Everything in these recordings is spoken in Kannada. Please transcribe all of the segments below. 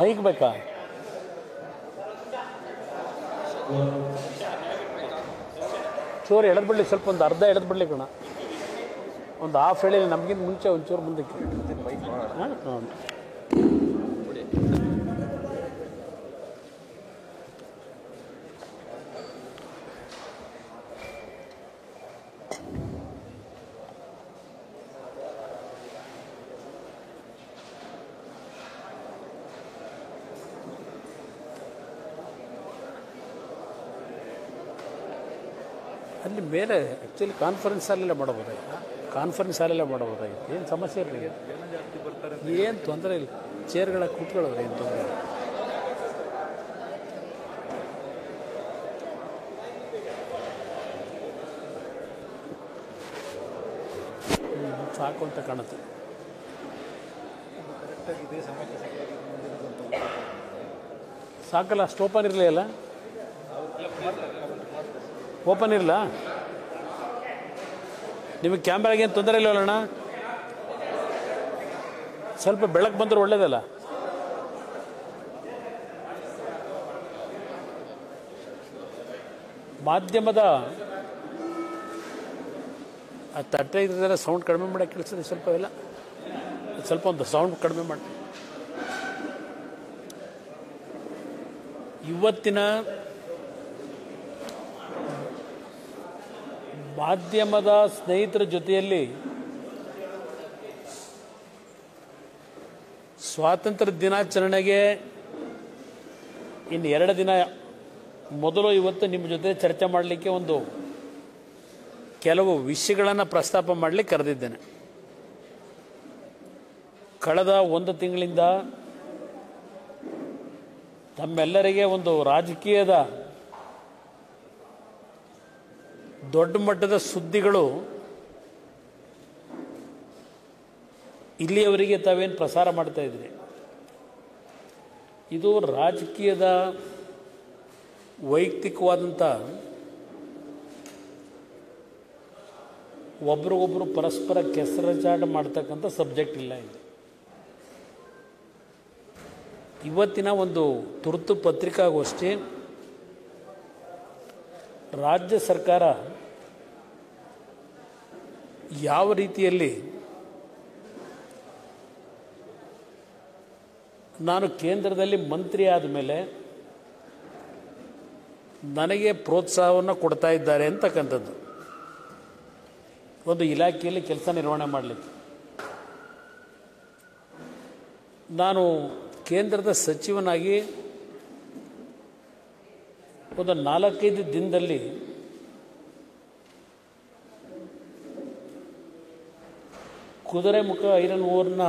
ಮೈಕ್ ಬೇಕಾ? ಚೂರು ಎಳೆದು ಬಿಡಲಿ, ಸ್ವಲ್ಪ ಒಂದು ಅರ್ಧ ಎಳೆದು ಬಿಡಲಿ ಕಣ, ಒಂದು ಹಾಫ್ ಹೇಳಿ ನಮಗಿಂತ ಮುಂಚೆ ಒಂಚೂರು ಮುಂದಕ್ಕೆ. ಹಾಂ, ಅಲ್ಲಿ ಮೇಲೆ ಆ್ಯಕ್ಚುಲಿ ಕಾನ್ಫರೆನ್ಸ್ ಹಾಲೆಲ್ಲ ಮಾಡಬಹುದಾಗಿತ್ತು, ಕಾನ್ಫರೆನ್ಸ್ ಹಾಲೆಲ್ಲ ಮಾಡಬಹುದಾಗಿತ್ತು. ಏನು ಸಮಸ್ಯೆ ಇರಲಿಲ್ಲ, ಏನು ತೊಂದರೆ ಇಲ್ಲ. ಚೇರ್ಗಳ ಕೂತ್ಕೊಳ್ಳೋದ್ರೆ ಏನು ತೊಂದರೆ ಇಲ್ಲ. ಸಾಕು ಅಂತ ಕಾಣುತ್ತೆ. ಸಾಕಲ್ಲ, ಅಷ್ಟು ಓಪನ್ ಇರಲಿ ಅಲ್ಲ, ಓಪನ್ ಇರಲ್ಲ. ನಿಮಗೆ ಕ್ಯಾಮ್ರಾಗೆ ಏನು ತೊಂದರೆ ಇಲ್ಲವಲ್ಲಣ್ಣ? ಸ್ವಲ್ಪ ಬೆಳಕು ಬಂದರೂ ಒಳ್ಳೇದಲ್ಲ. ಮಾಧ್ಯಮದ ಆ ತಟ್ಟೆ ಇದ್ರೆ ಸೌಂಡ್ ಕಡಿಮೆ ಮಾಡೋಕ್ಕೆ ಕೆಲಸದ ಸ್ವಲ್ಪ ಇಲ್ಲ, ಸ್ವಲ್ಪ ಒಂದು ಸೌಂಡ್ ಕಡಿಮೆ ಮಾಡಿ. ಇವತ್ತಿನ ಮಾಧ್ಯಮದ ಸ್ನೇಹಿತರ ಜೊತೆಯಲ್ಲಿ ಸ್ವಾತಂತ್ರ್ಯ ದಿನಾಚರಣೆಗೆ ಇನ್ನು 2 ದಿನ ಮೊದಲು ಇವತ್ತು ನಿಮ್ಮ ಜೊತೆ ಚರ್ಚೆ ಮಾಡಲಿಕ್ಕೆ ಒಂದು ಕೆಲವು ವಿಷಯಗಳನ್ನು ಪ್ರಸ್ತಾಪ ಮಾಡಲಿಕ್ಕೆ ಕರೆದಿದ್ದೇನೆ. ಕಳೆದ 1 ತಿಂಗಳಿಂದ ತಮ್ಮೆಲ್ಲರಿಗೆ ಒಂದು ರಾಜಕೀಯದ ದೊಡ್ಡ ಮಟ್ಟದ ಸುದ್ದಿಗಳು ಇಲ್ಲಿಯವರೆಗೆ ತಾವೇನು ಪ್ರಸಾರ ಮಾಡ್ತಾ ಇದ್ರಿ, ಇದು ರಾಜಕೀಯದ ವೈಯಕ್ತಿಕವಾದಂಥ ಒಬ್ರಿಗೊಬ್ರು ಪರಸ್ಪರ ಕೆಸರಚಾಟ ಮಾಡ್ತಕ್ಕಂಥ ಸಬ್ಜೆಕ್ಟ್ ಇಲ್ಲ ಇದು. ಇವತ್ತಿನ ಒಂದು ತುರ್ತು ಪತ್ರಿಕಾಗೋಷ್ಠಿ ರಾಜ್ಯ ಸರ್ಕಾರ ಯಾವ ರೀತಿಯಲ್ಲಿ ನಾನು ಕೇಂದ್ರದಲ್ಲಿ ಮಂತ್ರಿ ಆದಮೇಲೆ ನನಗೆ ಪ್ರೋತ್ಸಾಹವನ್ನು ಕೊಡ್ತಾ ಇದ್ದಾರೆ ಅಂತಕ್ಕಂಥದ್ದು, ಒಂದು ಇಲಾಖೆಯಲ್ಲಿ ಕೆಲಸ ನಿರ್ವಹಣೆ ಮಾಡಲಿಕ್ಕೆ. ನಾನು ಕೇಂದ್ರದ ಸಚಿವನಾಗಿ ಒಂದು 4-5 ದಿನದಲ್ಲಿ ಕುದುರೆಮುಖ ಐರನ್ ಓರ್ನ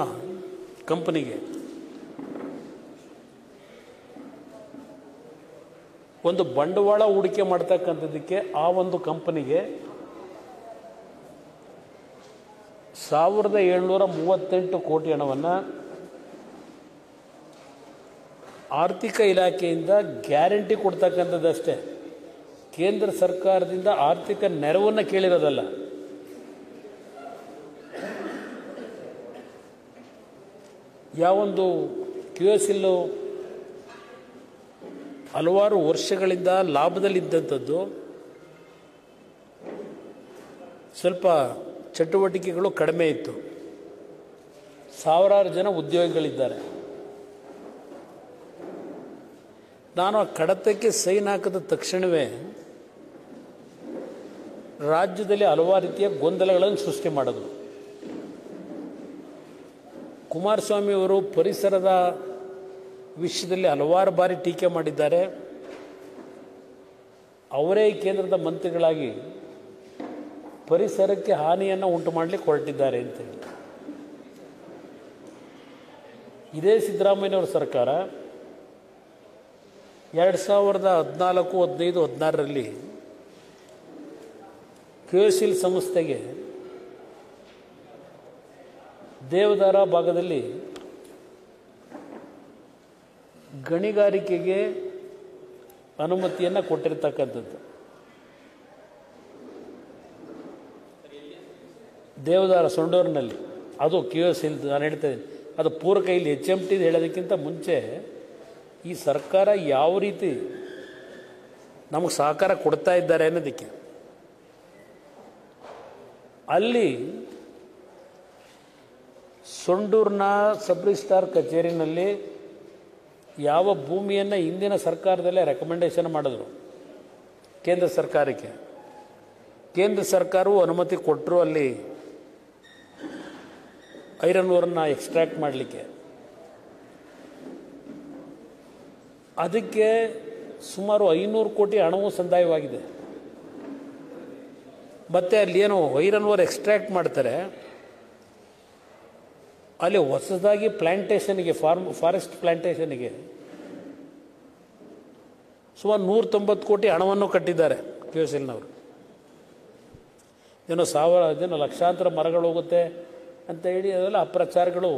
ಕಂಪನಿಗೆ ಒಂದು ಬಂಡವಾಳ ಹೂಡಿಕೆ ಮಾಡ್ತಕ್ಕಂಥದ್ದಕ್ಕೆ ಆ ಒಂದು ಕಂಪನಿಗೆ 1738 ಕೋಟಿ ಹಣವನ್ನು ಆರ್ಥಿಕ ಇಲಾಖೆಯಿಂದ ಗ್ಯಾರಂಟಿ ಕೊಡ್ತಕ್ಕಂಥದ್ದಷ್ಟೇ, ಕೇಂದ್ರ ಸರ್ಕಾರದಿಂದ ಆರ್ಥಿಕ ನೆರವನ್ನು ಕೇಳಿರೋದಲ್ಲ. ಯಾವೊಂದು QSL ಹಲವಾರು ವರ್ಷಗಳಿಂದ ಲಾಭದಲ್ಲಿದ್ದಂಥದ್ದು, ಸ್ವಲ್ಪ ಚಟುವಟಿಕೆಗಳು ಕಡಿಮೆ ಇತ್ತು, ಸಾವಿರಾರು ಜನ ಉದ್ಯೋಗಿಗಳಿದ್ದಾರೆ. ನಾನು ಆ ಕಡತಕ್ಕೆ ಸೈನ್ ಹಾಕಿದ ತಕ್ಷಣವೇ ರಾಜ್ಯದಲ್ಲಿ ಹಲವಾರು ರೀತಿಯ ಗೊಂದಲಗಳನ್ನು ಸೃಷ್ಟಿ ಮಾಡಿದ್ರು. ಕುಮಾರಸ್ವಾಮಿ ಅವರು ಪರಿಸರದ ವಿಷಯದಲ್ಲಿ ಹಲವಾರು ಬಾರಿ ಟೀಕೆ ಮಾಡಿದ್ದಾರೆ. ಅವರೇ ಕೇಂದ್ರದ ಮಂತ್ರಿಗಳಾಗಿ ಪರಿಸರಕ್ಕೆ ಹಾನಿಯನ್ನು ಉಂಟು ಮಾಡಲಿಕ್ಕೆ ಹೊರಟಿದ್ದಾರೆ ಅಂತೇಳಿ. ಇದೇ ಸಿದ್ದರಾಮಯ್ಯನವರ ಸರ್ಕಾರ 2014, 15, 16ರಲ್ಲಿ QSL ಸಂಸ್ಥೆಗೆ ದೇವದಾರ ಭಾಗದಲ್ಲಿ ಗಣಿಗಾರಿಕೆಗೆ ಅನುಮತಿಯನ್ನು ಕೊಟ್ಟಿರ್ತಕ್ಕಂಥದ್ದು. ದೇವದಾರ ಸೊಂಡೂರಿನಲ್ಲಿ, ಅದು QSL ನಾನು ಹೇಳ್ತಾ ಇದ್ದೀನಿ, ಅದು ಪೂರಕ. ಇಲ್ಲಿ HMT ಹೇಳೋದಕ್ಕಿಂತ ಮುಂಚೆ ಈ ಸರ್ಕಾರ ಯಾವ ರೀತಿ ನಮಗೆ ಸಹಕಾರ ಕೊಡ್ತಾ ಇದ್ದಾರೆ ಅನ್ನೋದಕ್ಕೆ, ಅಲ್ಲಿ ಸೊಂಡೂರಿನ ಸಬ್ ರಿಜಿಸ್ಟ್ರಾರ್ ಕಚೇರಿನಲ್ಲಿ ಯಾವ ಭೂಮಿಯನ್ನು ಹಿಂದಿನ ಸರ್ಕಾರದಲ್ಲೇ ರೆಕಮೆಂಡೇಶನ್ ಮಾಡಿದ್ರು ಕೇಂದ್ರ ಸರ್ಕಾರಕ್ಕೆ, ಕೇಂದ್ರ ಸರ್ಕಾರವು ಅನುಮತಿ ಕೊಟ್ಟರು ಅಲ್ಲಿ ಐರನ್ ಓರನ್ನು ಎಕ್ಸ್ಟ್ರಾಕ್ಟ್ ಮಾಡಲಿಕ್ಕೆ. ಅದಕ್ಕೆ ಸುಮಾರು 500 ಕೋಟಿ ಹಣವೂ ಸಂದಾಯವಾಗಿದೆ. ಮತ್ತು ಅಲ್ಲಿ ಏನು ಐರನ್ ಓರ್ ಎಕ್ಸ್ಟ್ರಾಕ್ಟ್ ಮಾಡ್ತಾರೆ, ಅಲ್ಲಿ ಹೊಸದಾಗಿ ಪ್ಲ್ಯಾಂಟೇಷನ್ಗೆ ಫಾರೆಸ್ಟ್ ಪ್ಲ್ಯಾಂಟೇಷನ್ಗೆ ಸುಮಾರು 190 ಕೋಟಿ ಹಣವನ್ನು ಕಟ್ಟಿದ್ದಾರೆ KOCLನವರು. ಏನೋ ಲಕ್ಷಾಂತರ ಮರಗಳು ಹೋಗುತ್ತೆ ಅಂತ ಹೇಳಿ ಅದೆಲ್ಲ ಅಪ್ರಚಾರಗಳು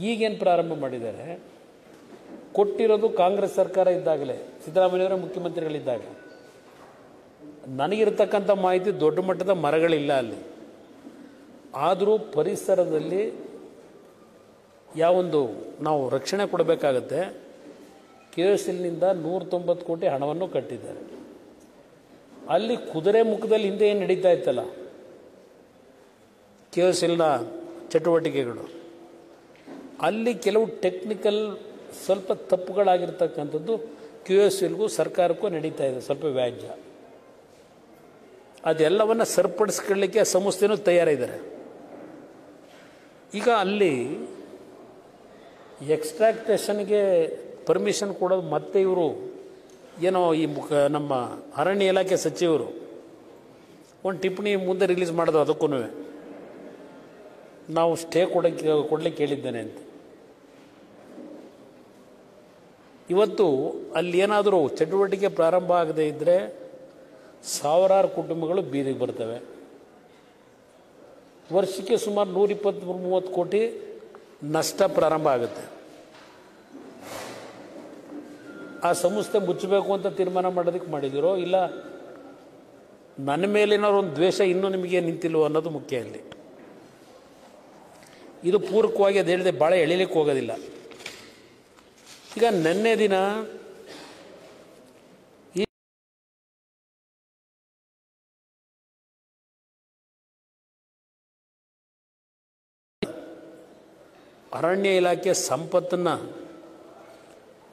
ಈಗೇನು ಪ್ರಾರಂಭ ಮಾಡಿದ್ದಾರೆ. ಕೊಟ್ಟಿರೋದು ಕಾಂಗ್ರೆಸ್ ಸರ್ಕಾರ ಇದ್ದಾಗಲೇ, ಸಿದ್ದರಾಮಯ್ಯವರ ಮುಖ್ಯಮಂತ್ರಿಗಳಿದ್ದಾಗ. ನನಗಿರ್ತಕ್ಕಂಥ ಮಾಹಿತಿ ದೊಡ್ಡ ಮಟ್ಟದ ಮರಗಳಿಲ್ಲ ಅಲ್ಲಿ. ಆದರೂ ಪರಿಸರದಲ್ಲಿ ಯಾವೊಂದು ನಾವು ರಕ್ಷಣೆ ಕೊಡಬೇಕಾಗತ್ತೆ, KOCLನಿಂದ 190 ಕೋಟಿ ಹಣವನ್ನು ಕಟ್ಟಿದ್ದಾರೆ. ಅಲ್ಲಿ ಕುದುರೆ ಮುಖದಲ್ಲಿ ಹಿಂದೆ ಏನು ನಡೀತಾ ಇತ್ತಲ್ಲ KOCLನ ಚಟುವಟಿಕೆಗಳು, ಅಲ್ಲಿ ಕೆಲವು ಟೆಕ್ನಿಕಲ್ ಸ್ವಲ್ಪ ತಪ್ಪುಗಳಾಗಿರ್ತಕ್ಕಂಥದ್ದು KOCLಗೂ ಸರ್ಕಾರಕ್ಕೂ ನಡೀತಾ ಇದೆ, ಸ್ವಲ್ಪ ವ್ಯಾಜ್ಯ. ಅದೆಲ್ಲವನ್ನು ಸರಿಪಡಿಸ್ಕೊಳ್ಳಿಕ್ಕೆ ಆ ಸಂಸ್ಥೆನೂ ತಯಾರಿದ್ದಾರೆ. ಈಗ ಅಲ್ಲಿ ಎಕ್ಸ್ಟ್ರಾಕ್ಟೇಷನ್ಗೆ ಪರ್ಮಿಷನ್ ಕೊಡೋದು ಮತ್ತೆ ಇವರು ಏನೋ ಈ ನಮ್ಮ ಅರಣ್ಯ ಇಲಾಖೆ ಸಚಿವರು ಒಂದು ಟಿಪ್ಪಣಿ ಮುಂದೆ ರಿಲೀಸ್ ಮಾಡೋದು, ಅದಕ್ಕೂ ನಾವು ಸ್ಟೇ ಕೊಡಲಿಕ್ಕೆ ಹೇಳಿದ್ದೇನೆ ಅಂತ. ಇವತ್ತು ಅಲ್ಲಿ ಏನಾದರೂ ಚಟುವಟಿಕೆ ಪ್ರಾರಂಭ ಆಗದೇ ಇದ್ದರೆ ಸಾವಿರಾರು ಕುಟುಂಬಗಳು ಬೀದಿಗೆ ಬರ್ತವೆ. ವರ್ಷಕ್ಕೆ ಸುಮಾರು 120-130 ಕೋಟಿ ನಷ್ಟ ಪ್ರಾರಂಭ ಆಗುತ್ತೆ. ಆ ಸಂಸ್ಥೆ ಮುಚ್ಚಬೇಕು ಅಂತ ತೀರ್ಮಾನ ಮಾಡೋದಕ್ಕೆ ಮಾಡಿದಿರೋ ಇಲ್ಲ ನನ್ನ ಮೇಲೇನಾದ್ರು ಒಂದು ದ್ವೇಷ ಇನ್ನೂ ನಿಮಗೆ ನಿಂತಿಲ್ವೋ ಅನ್ನೋದು ಮುಖ್ಯ ಇಲ್ಲಿ. ಇದು ಪೂರಕವಾಗಿ ಅದು ಹೇಳಿದೆ ಭಾಳ ಎಳಿಲಿಕ್ಕೆ ಹೋಗೋದಿಲ್ಲ. ಈಗ ನಿನ್ನೆ ದಿನ ಈ ಅರಣ್ಯ ಇಲಾಖೆ ಸಂಪತ್ತನ್ನು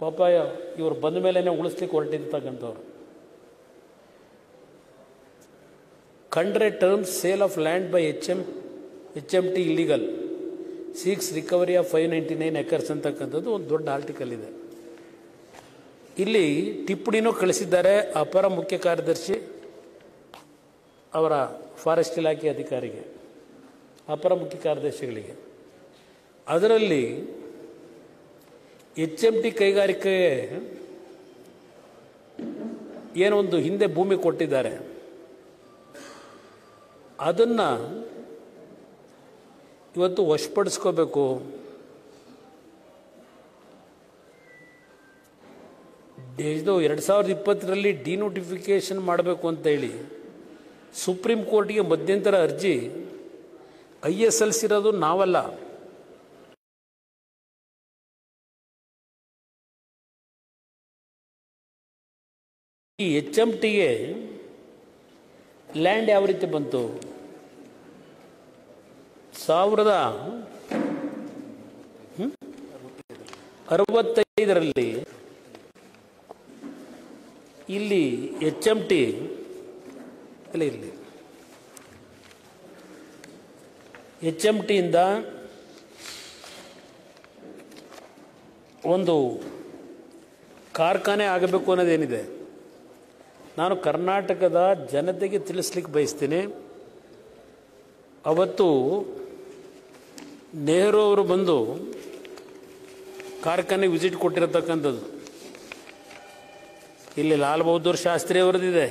ಪಾಪ ಇವರು ಬಂದ ಮೇಲೇ ಉಳಿಸ್ಲಿಕ್ಕೆ ಹೊರಟಿರ್ತಕ್ಕಂಥವ್ರು. ಕಂಡ್ರೆ terms sale of land by HMT illegal, seeks recovery of 599 acres ಅಂತಕ್ಕಂಥದ್ದು ಒಂದು ದೊಡ್ಡ ಆರ್ಟಿಕಲ್ ಇದೆ. ಇಲ್ಲಿ ಟಿಪ್ಪಣಿನೂ ಕಳಿಸಿದ್ದಾರೆ ಅಪರ ಮುಖ್ಯ ಕಾರ್ಯದರ್ಶಿ ಅವರ ಫಾರೆಸ್ಟ್ ಇಲಾಖೆ ಅಧಿಕಾರಿಗೆ, ಅಪರ ಮುಖ್ಯ ಕಾರ್ಯದರ್ಶಿಗಳಿಗೆ. ಅದರಲ್ಲಿ HMT ಕೈಗಾರಿಕೆಗೆ ಏನೊಂದು ಹಿಂದೆ ಭೂಮಿ ಕೊಟ್ಟಿದ್ದಾರೆ, ಅದನ್ನು ಇವತ್ತು ವಶಪಡಿಸ್ಕೋಬೇಕು. ಇದು 2020ರಲ್ಲಿ ಡಿನೋಟಿಫಿಕೇಷನ್ ಮಾಡಬೇಕು ಅಂತ ಹೇಳಿ ಸುಪ್ರೀಂ ಕೋರ್ಟ್ಗೆ ಮಧ್ಯಂತರ ಅರ್ಜಿ ಸಲ್ಲಿಸಿರೋದು ನಾವಲ್ಲ, ಈ HMTಗೆ ಲ್ಯಾಂಡ್ ಯಾವ ರೀತಿ ಬಂತು? 1965ರಲ್ಲಿ ಇಲ್ಲಿ HMT ಇಲ್ಲಿ HMTಯಿಂದ ಒಂದು ಕಾರ್ಖಾನೆ ಆಗಬೇಕು ಅನ್ನೋದೇನಿದೆ, ನಾನು ಕರ್ನಾಟಕದ ಜನತೆಗೆ ತಿಳಿಸ್ಲಿಕ್ಕೆ ಬಯಸ್ತೀನಿ. ಅವತ್ತು ನೆಹರು ಅವರು ಬಂದು ಕಾರ್ಖಾನೆಗೆ ವಿಸಿಟ್ ಕೊಟ್ಟಿರತಕ್ಕಂಥದ್ದು. ಇಲ್ಲಿ ಲಾಲ್ ಬಹದ್ದೂರ್ ಶಾಸ್ತ್ರಿ ಅವರದಿದೆ,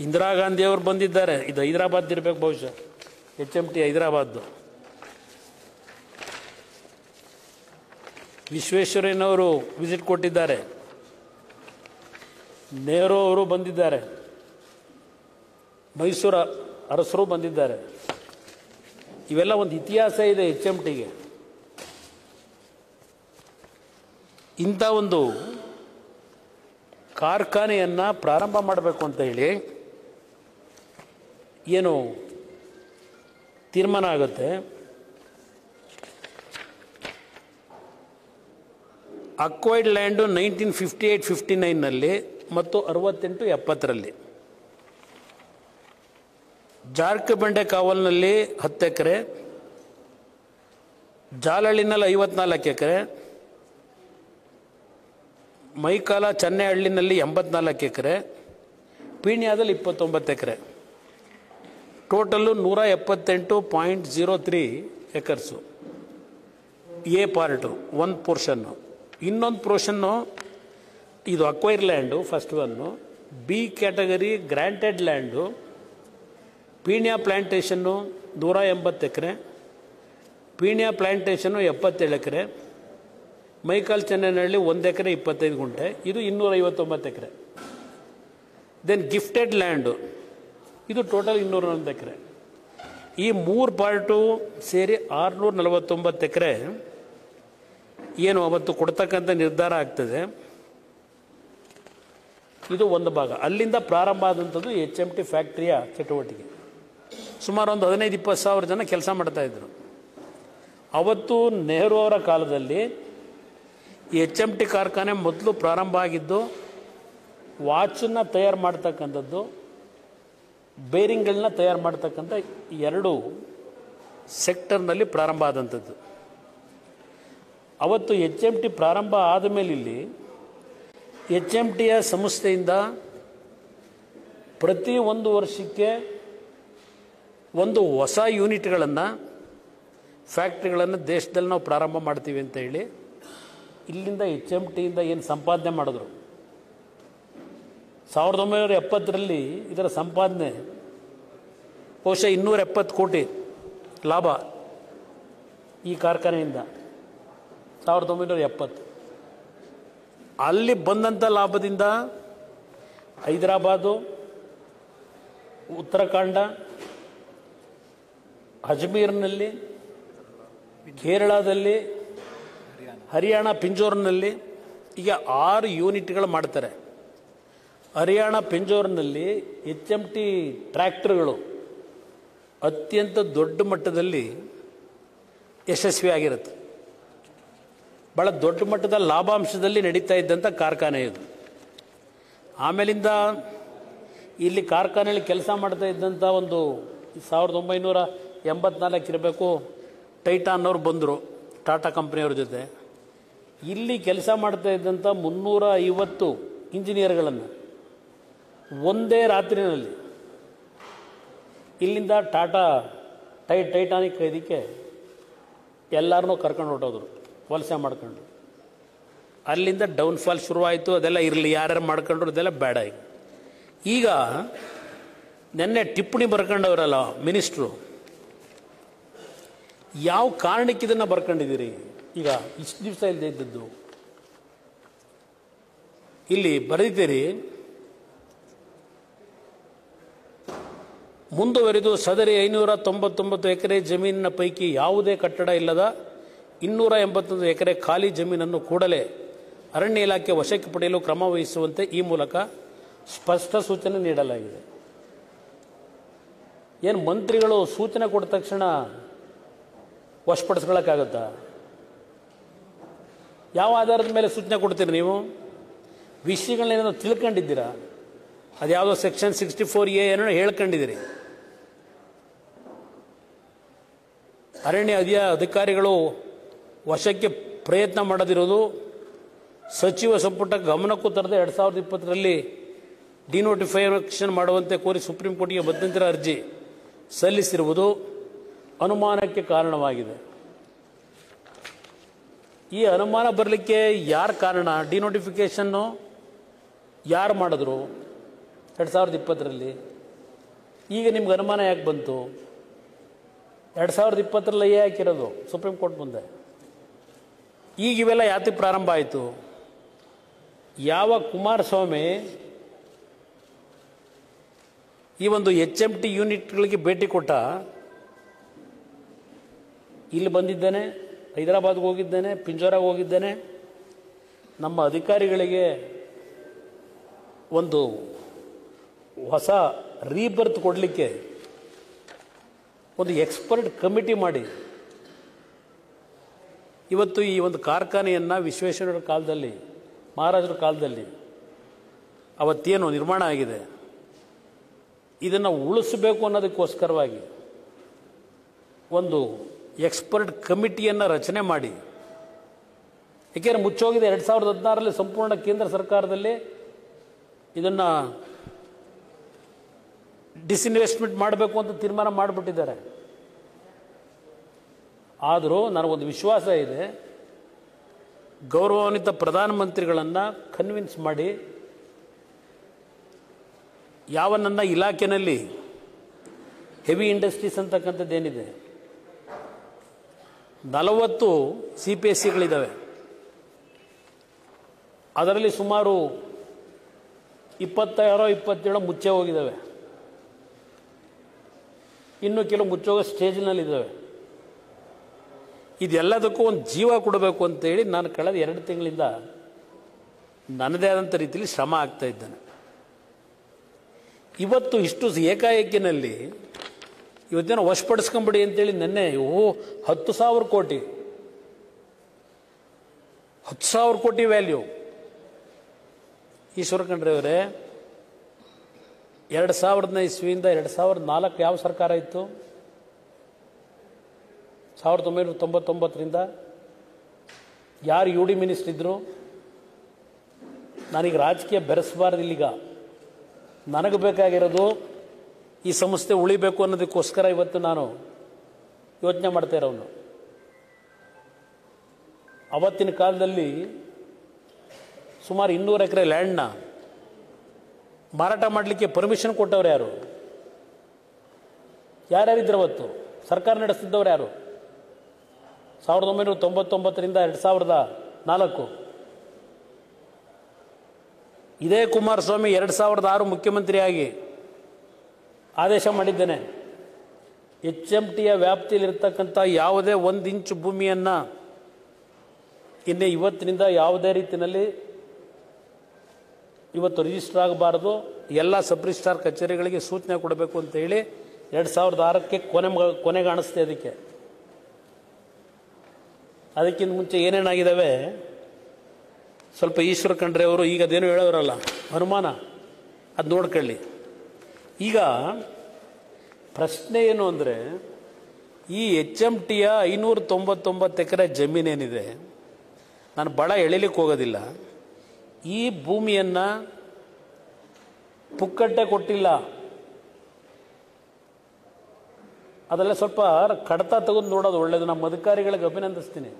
ಇಂದಿರಾ ಗಾಂಧಿ ಅವರು ಬಂದಿದ್ದಾರೆ. ಇದು ಹೈದರಾಬಾದ್ ಇರಬೇಕು ಬಹುಶಃ, HMT ಹೈದರಾಬಾದ್ದು. ವಿಶ್ವೇಶ್ವರಯ್ಯನವರು ವಿಸಿಟ್ ಕೊಟ್ಟಿದ್ದಾರೆ, ನೆಹರು ಅವರು ಬಂದಿದ್ದಾರೆ, ಮೈಸೂರು ಅರಸರು ಬಂದಿದ್ದಾರೆ. ಇವೆಲ್ಲ ಒಂದು ಇತಿಹಾಸ ಇದೆ HMTಗೆ. ಇಂಥ ಒಂದು ಕಾರ್ಖಾನೆಯನ್ನು ಪ್ರಾರಂಭ ಮಾಡಬೇಕು ಅಂತ ಹೇಳಿ ಏನು ತೀರ್ಮಾನ ಆಗುತ್ತೆ. ಅಕ್ವೈರ್ಡ್ ಲ್ಯಾಂಡು 1958-59ನಲ್ಲಿ ಮತ್ತು 68-70ರಲ್ಲಿ. ಜಾರ್ಖಬಂಡೆ ಕಾವಲ್ನಲ್ಲಿ 10 ಎಕರೆ, ಜಾಲಹಳ್ಳಿನಲ್ಲಿ 54 ಎಕರೆ, ಮೈಕಾಲ ಚೆನ್ನಹಳ್ಳಿನಲ್ಲಿ 84 ಎಕರೆ, ಪೀಣ್ಯದಲ್ಲಿ 29 ಎಕರೆ. ಟೋಟಲ್ಲು 178.03 ಎಕರ್ಸು ಎ ಪಾರ್ಟು, ಒಂದು ಪೋರ್ಷನ್ನು. ಇನ್ನೊಂದು ಪೋರ್ಷನ್ನು ಇದು acquire land first one. B category granted land Peenya plantation 180 ಎಕರೆ, ಪೀಣ್ಯ ಪ್ಲ್ಯಾಂಟೇಷನ್ನು 77 ಎಕರೆ, ಮೈಕಾಲ್ ಚೆನ್ನಹಳ್ಳಿ 1 ಎಕರೆ 25 ಗುಂಟೆ, ಇದು 259 ಎಕರೆ. ದೆನ್ ಗಿಫ್ಟೆಡ್ ಲ್ಯಾಂಡು ಇದು ಟೋಟಲ್ 201 ಎಕರೆ. ಈ 3 ಪಾರ್ಟು ಸೇರಿ 649 ಎಕರೆ ಏನು ಅವತ್ತು ಕೊಡ್ತಕ್ಕಂಥ ನಿರ್ಧಾರ ಆಗ್ತದೆ. ಇದು ಒಂದು ಭಾಗ. ಅಲ್ಲಿಂದ ಪ್ರಾರಂಭ ಆದಂಥದ್ದು HMT ಫ್ಯಾಕ್ಟ್ರಿಯ ಚಟುವಟಿಕೆ. ಸುಮಾರು ಒಂದು 15-20 ಸಾವಿರ ಜನ ಕೆಲಸ ಮಾಡ್ತಾಯಿದ್ರು. ಅವತ್ತು ನೆಹರು ಅವರ ಕಾಲದಲ್ಲಿ HMT ಕಾರ್ಖಾನೆ ಮೊದಲು ಪ್ರಾರಂಭ ಆಗಿದ್ದು ವಾಚನ್ನು ತಯಾರು ಮಾಡ್ತಕ್ಕಂಥದ್ದು, ಬೇರಿಂಗ್ಗಳನ್ನ ತಯಾರು ಮಾಡ್ತಕ್ಕಂಥ 2 ಸೆಕ್ಟರ್ನಲ್ಲಿ ಪ್ರಾರಂಭ ಆದಂಥದ್ದು. ಅವತ್ತು HMT ಪ್ರಾರಂಭ ಆದಮೇಲೆ ಇಲ್ಲಿ HMTಯ ಸಂಸ್ಥೆಯಿಂದ ಪ್ರತಿ 1 ವರ್ಷಕ್ಕೆ ಒಂದು ಹೊಸ ಯೂನಿಟ್ಗಳನ್ನು, ಫ್ಯಾಕ್ಟ್ರಿಗಳನ್ನು ದೇಶದಲ್ಲಿ ನಾವು ಪ್ರಾರಂಭ ಮಾಡ್ತೀವಿ ಅಂತ ಹೇಳಿ ಇಲ್ಲಿಂದ HMTಯಿಂದ ಏನು ಸಂಪಾದನೆ ಮಾಡಿದ್ರು 1970ರಲ್ಲಿ ಇದರ ಸಂಪಾದನೆ ಬಹುಶಃ 270 ಕೋಟಿ ಲಾಭ ಈ ಕಾರ್ಖಾನೆಯಿಂದ 1970. ಅಲ್ಲಿ ಬಂದಂಥ ಲಾಭದಿಂದ ಹೈದರಾಬಾದು, ಉತ್ತರಾಖಂಡ, ಅಜ್ಮೀರ್ನಲ್ಲಿ, ಕೇರಳದಲ್ಲಿ, ಹರಿಯಾಣ ಪಿಂಜೋರ್ನಲ್ಲಿ ಈಗ 6 ಯೂನಿಟ್ಗಳು ಮಾಡ್ತಾರೆ. ಹರಿಯಾಣ ಪಿಂಜೋರ್ನಲ್ಲಿ HMT ಟ್ರ್ಯಾಕ್ಟರ್ಗಳು ಅತ್ಯಂತ ದೊಡ್ಡ ಮಟ್ಟದಲ್ಲಿ ಯಶಸ್ವಿಯಾಗಿರುತ್ತೆ. ಭಾಳ ದೊಡ್ಡ ಮಟ್ಟದ ಲಾಭಾಂಶದಲ್ಲಿ ನಡೀತಾ ಇದ್ದಂಥ ಕಾರ್ಖಾನೆ ಇದು. ಆಮೇಲಿಂದ ಇಲ್ಲಿ ಕಾರ್ಖಾನೆಯಲ್ಲಿ ಕೆಲಸ ಮಾಡ್ತಾ ಇದ್ದಂಥ ಒಂದು 1984 ಇರಬೇಕು, ಟೈಟಾನ್ ಅವರು ಬಂದರು ಟಾಟಾ ಕಂಪ್ನಿಯವ್ರ ಜೊತೆ. ಇಲ್ಲಿ ಕೆಲಸ ಮಾಡ್ತಾ ಇದ್ದಂಥ 350 ಇಂಜಿನಿಯರ್ಗಳನ್ನು ಒಂದೇ ರಾತ್ರಿನಲ್ಲಿ ಇಲ್ಲಿಂದ ಟಾಟಾ ಟೈಟಾನಿಕ್ ಇದಕ್ಕೆ ಎಲ್ಲರನ್ನೂ ಕರ್ಕೊಂಡು ಹೊರಟೋದ್ರು, ವಲಸೆ ಮಾಡ್ಕೊಂಡು. ಅಲ್ಲಿಂದ ಡೌನ್ಫಾಲ್ ಶುರುವಾಯಿತು. ಅದೆಲ್ಲ ಇರಲಿ, ಯಾರ್ಯಾರು ಮಾಡ್ಕೊಂಡ್ರು ಅದೆಲ್ಲ ಬೇಡ. ಈಗ ನೆನ್ನೆ ಟಿಪ್ಪಣಿ ಬರ್ಕೊಂಡವರಲ್ಲ ಮಿನಿಸ್ಟ್ರು, ಯಾವ ಕಾರಣಕ್ಕೆ ಇದನ್ನು ಬರ್ಕೊಂಡಿದ್ದೀರಿ? ಈಗ ಇಷ್ಟು ದಿವಸ ಇಲ್ಲದೆ ಇದ್ದದ್ದು ಇಲ್ಲಿ ಬರೆದಿದ್ದೀರಿ. ಮುಂದುವರಿದು ಸದರಿ 599 ಎಕರೆ ಜಮೀನಿನ ಪೈಕಿ ಯಾವುದೇ ಕಟ್ಟಡ ಇಲ್ಲದ 281 ಎಕರೆ ಖಾಲಿ ಜಮೀನನ್ನು ಕೂಡಲೇ ಅರಣ್ಯ ಇಲಾಖೆ ವಶಕ್ಕೆ ಪಡೆಯಲು ಕ್ರಮ ವಹಿಸುವಂತೆ ಈ ಮೂಲಕ ಸ್ಪಷ್ಟ ಸೂಚನೆ ನೀಡಲಾಗಿದೆ. ಏನು ಮಂತ್ರಿಗಳು ಸೂಚನೆ ಕೊಟ್ಟ ತಕ್ಷಣ ವಶಪಡಿಸ್ಕೊಳ್ಳೋಕ್ಕಾಗತ್ತಾ? ಯಾವ ಆಧಾರದ ಮೇಲೆ ಸೂಚನೆ ಕೊಡ್ತೀರಿ ನೀವು? ವಿಷಯಗಳನ್ನೇನೋ ತಿಳ್ಕೊಂಡಿದ್ದೀರಾ? ಅದು ಯಾವುದೋ ಸೆಕ್ಷನ್ 64A ಏನೋ ಹೇಳ್ಕೊಂಡಿದ್ದೀರಿ. ಅರಣ್ಯ ಅಧಿಕಾರಿಗಳು ವಶಕ್ಕೆ ಪ್ರಯತ್ನ ಮಾಡದಿರೋದು ಸಚಿವ ಸಂಪುಟ ಗಮನಕ್ಕೂ ತರದೆ 2020ರಲ್ಲಿ ಡಿನೋಟಿಫಿಕೇಷನ್ ಮಾಡುವಂತೆ ಕೋರಿ ಸುಪ್ರೀಂ ಕೋರ್ಟ್ಗೆ ಮಧ್ಯಂತರ ಅರ್ಜಿ ಸಲ್ಲಿಸಿರುವುದು ಅನುಮಾನಕ್ಕೆ ಕಾರಣವಾಗಿದೆ. ಈ ಅನುಮಾನ ಬರಲಿಕ್ಕೆ ಯಾರು ಕಾರಣ? ಡಿನೋಟಿಫಿಕೇಷನ್ನು ಯಾರು ಮಾಡಿದ್ರು 2020ರಲ್ಲಿ? ಈಗ ನಿಮ್ಗೆ ಅನುಮಾನ ಯಾಕೆ ಬಂತು? 2020ರಲ್ಲಿ ಹಾಕಿರೋದು ಸುಪ್ರೀಂ ಕೋರ್ಟ್ ಮುಂದೆ. ಈಗ ಇವೆಲ್ಲ ಯಾತಿ ಪ್ರಾರಂಭ ಆಯಿತು? ಯಾವ ಕುಮಾರಸ್ವಾಮಿ ಈ ಒಂದು HMT ಯೂನಿಟ್ಗಳಿಗೆ ಭೇಟಿ ಕೊಟ್ಟ ಇಲ್ಲಿ ಬಂದಿದ್ದೇನೆ, ಹೈದರಾಬಾದ್ಗೆ ಹೋಗಿದ್ದೇನೆ, ಪಿಂಜೋರಾಗೆ ಹೋಗಿದ್ದೇನೆ. ನಮ್ಮ ಅಧಿಕಾರಿಗಳಿಗೆ ಒಂದು ಹೊಸ ರೀಬರ್ತ್ ಕೊಡಲಿಕ್ಕೆ ಒಂದು ಎಕ್ಸ್ಪರ್ಟ್ ಕಮಿಟಿ ಮಾಡಿ ಇವತ್ತು ಈ ಒಂದು ಕಾರ್ಖಾನೆಯನ್ನು ವಿಶ್ವೇಶ್ವರಯ್ಯನವರ ಕಾಲದಲ್ಲಿ, ಮಹಾರಾಜರ ಕಾಲದಲ್ಲಿ ಅವತ್ತೇನು ನಿರ್ಮಾಣ ಆಗಿದೆ ಇದನ್ನು ಉಳಿಸಬೇಕು ಅನ್ನೋದಕ್ಕೋಸ್ಕರವಾಗಿ ಒಂದು ಎಕ್ಸ್ಪರ್ಟ್ ಕಮಿಟಿಯನ್ನು ರಚನೆ ಮಾಡಿ, ಏಕೆಂದರೆ ಮುಚ್ಚೋಗಿದೆ 2016ರಲ್ಲಿ ಸಂಪೂರ್ಣ ಕೇಂದ್ರ ಸರ್ಕಾರದಲ್ಲಿ ಇದನ್ನು ಡಿಸ್ಇನ್ವೆಸ್ಟ್ಮೆಂಟ್ ಮಾಡಬೇಕು ಅಂತ ತೀರ್ಮಾನ ಮಾಡಿಬಿಟ್ಟಿದ್ದಾರೆ. ಆದರೂ ನನಗೊಂದು ವಿಶ್ವಾಸ ಇದೆ, ಗೌರವಾನ್ವಿತ ಪ್ರಧಾನಮಂತ್ರಿಗಳನ್ನು ಕನ್ವಿನ್ಸ್ ಮಾಡಿ ಯಾವ ನನ್ನ ಇಲಾಖೆಯಲ್ಲಿ ಹೆವಿ ಇಂಡಸ್ಟ್ರೀಸ್ ಅಂತಕ್ಕಂಥದ್ದೇನಿದೆ 40 CPSEಗಳಿದ್ದಾವೆ. ಅದರಲ್ಲಿ ಸುಮಾರು 26-27 ಮುಚ್ಚೆ ಹೋಗಿದ್ದಾವೆ. ಇನ್ನು ಕೆಲವು ಮುಚ್ಚೋಗೋ ಸ್ಟೇಜ್ನಲ್ಲಿದ್ದಾವೆ. ಇದೆಲ್ಲದಕ್ಕೂ ಒಂದು ಜೀವ ಕೊಡಬೇಕು ಅಂತೇಳಿ ನಾನು ಕಳೆದ 2 ತಿಂಗಳಿಂದ ನನ್ನದೇ ಆದಂಥ ರೀತಿಯಲ್ಲಿ ಶ್ರಮ ಆಗ್ತಾ ಇದ್ದೇನೆ. ಇವತ್ತು ಇಷ್ಟು ಏಕಾಏಕಿನಲ್ಲಿ ಇವತ್ತೇನೋ ವಶಪಡಿಸ್ಕೊಂಬಿಡಿ ಅಂತೇಳಿ ನೆನ್ನೆ 10,000 ಕೋಟಿ 10,000 ಕೋಟಿ ವ್ಯಾಲ್ಯೂ. ಈಶ್ವರ ಖಂಡ್ರೆ ಅವರೇ, 2000ನೇ ಇಸ್ವಿಯಿಂದ 2004 ಯಾವ ಸರ್ಕಾರ ಇತ್ತು? 1999ರಿಂದ ಯಾರು UD ಮಿನಿಸ್ಟರ್ ಇದ್ದರು? ನಾನೀಗ ರಾಜಕೀಯ ಬೆರೆಸಬಾರ್ದು. ಇಲ್ಲಿಗ ನನಗೆ ಬೇಕಾಗಿರೋದು ಈ ಸಂಸ್ಥೆ ಉಳಿಬೇಕು ಅನ್ನೋದಕ್ಕೋಸ್ಕರ ಇವತ್ತು ನಾನು ಯೋಚನೆ ಮಾಡ್ತಾ ಇರೋನು. ಅವತ್ತಿನ ಕಾಲದಲ್ಲಿ ಸುಮಾರು 200 ಎಕರೆ ಲ್ಯಾಂಡ್ನ ಮಾರಾಟ ಮಾಡಲಿಕ್ಕೆ ಪರ್ಮಿಷನ್ ಕೊಟ್ಟವ್ರು ಯಾರು? ಯಾರ್ಯಾರಿದ್ರು ಅವತ್ತು? ಸರ್ಕಾರ ನಡೆಸ್ತಿದ್ದವ್ರು ಯಾರು? 1999ರಿಂದ 2004 ಇದೇ ಕುಮಾರಸ್ವಾಮಿ 2006 ಮುಖ್ಯಮಂತ್ರಿಯಾಗಿ ಆದೇಶ ಮಾಡಿದ್ದೇನೆ, HMTಯ ವ್ಯಾಪ್ತಿಯಲ್ಲಿರ್ತಕ್ಕಂಥ ಯಾವುದೇ 1 ಇಂಚು ಭೂಮಿಯನ್ನು ಇವತ್ತಿನಿಂದ ಯಾವುದೇ ರೀತಿಯಲ್ಲಿ ಇವತ್ತು ರಿಜಿಸ್ಟರ್ ಆಗಬಾರ್ದು, ಎಲ್ಲ ಸಬ್ ರಿಜಿಸ್ಟ್ರಾರ್ ಕಚೇರಿಗಳಿಗೆ ಸೂಚನೆ ಕೊಡಬೇಕು ಅಂತ ಹೇಳಿ 2006ಕ್ಕೆ ಕೊನೆಗಾಣಿಸ್ತೆ. ಅದಕ್ಕಿಂತ ಮುಂಚೆ ಏನೇನಾಗಿದ್ದಾವೆ ಸ್ವಲ್ಪ ಈಶ್ವರ ಖಂಡ್ರೆ ಅವರು ಈಗ ಅದೇನು ಹೇಳೋರಲ್ಲ ಅನುಮಾನ, ಅದು ನೋಡ್ಕೊಳ್ಳಿ. ಈಗ ಪ್ರಶ್ನೆ ಏನು ಅಂದರೆ, ಈ HMTಯ 599 ಎಕರೆ ಜಮೀನೇನಿದೆ, ನಾನು ಭಾಳ ಎಳಿಲಿಕ್ಕೆ ಹೋಗೋದಿಲ್ಲ. ಈ ಭೂಮಿಯನ್ನು ಪುಕ್ಕಟ್ಟೆ ಕೊಟ್ಟಿಲ್ಲ, ಅದೆಲ್ಲ ಸ್ವಲ್ಪ ಕಡತ ತೆಗೆದು ನೋಡೋದು ಒಳ್ಳೆಯದು. ನಮ್ಮ ಅಧಿಕಾರಿಗಳಿಗೆ ಅಭಿನಂದಿಸ್ತೀನಿ.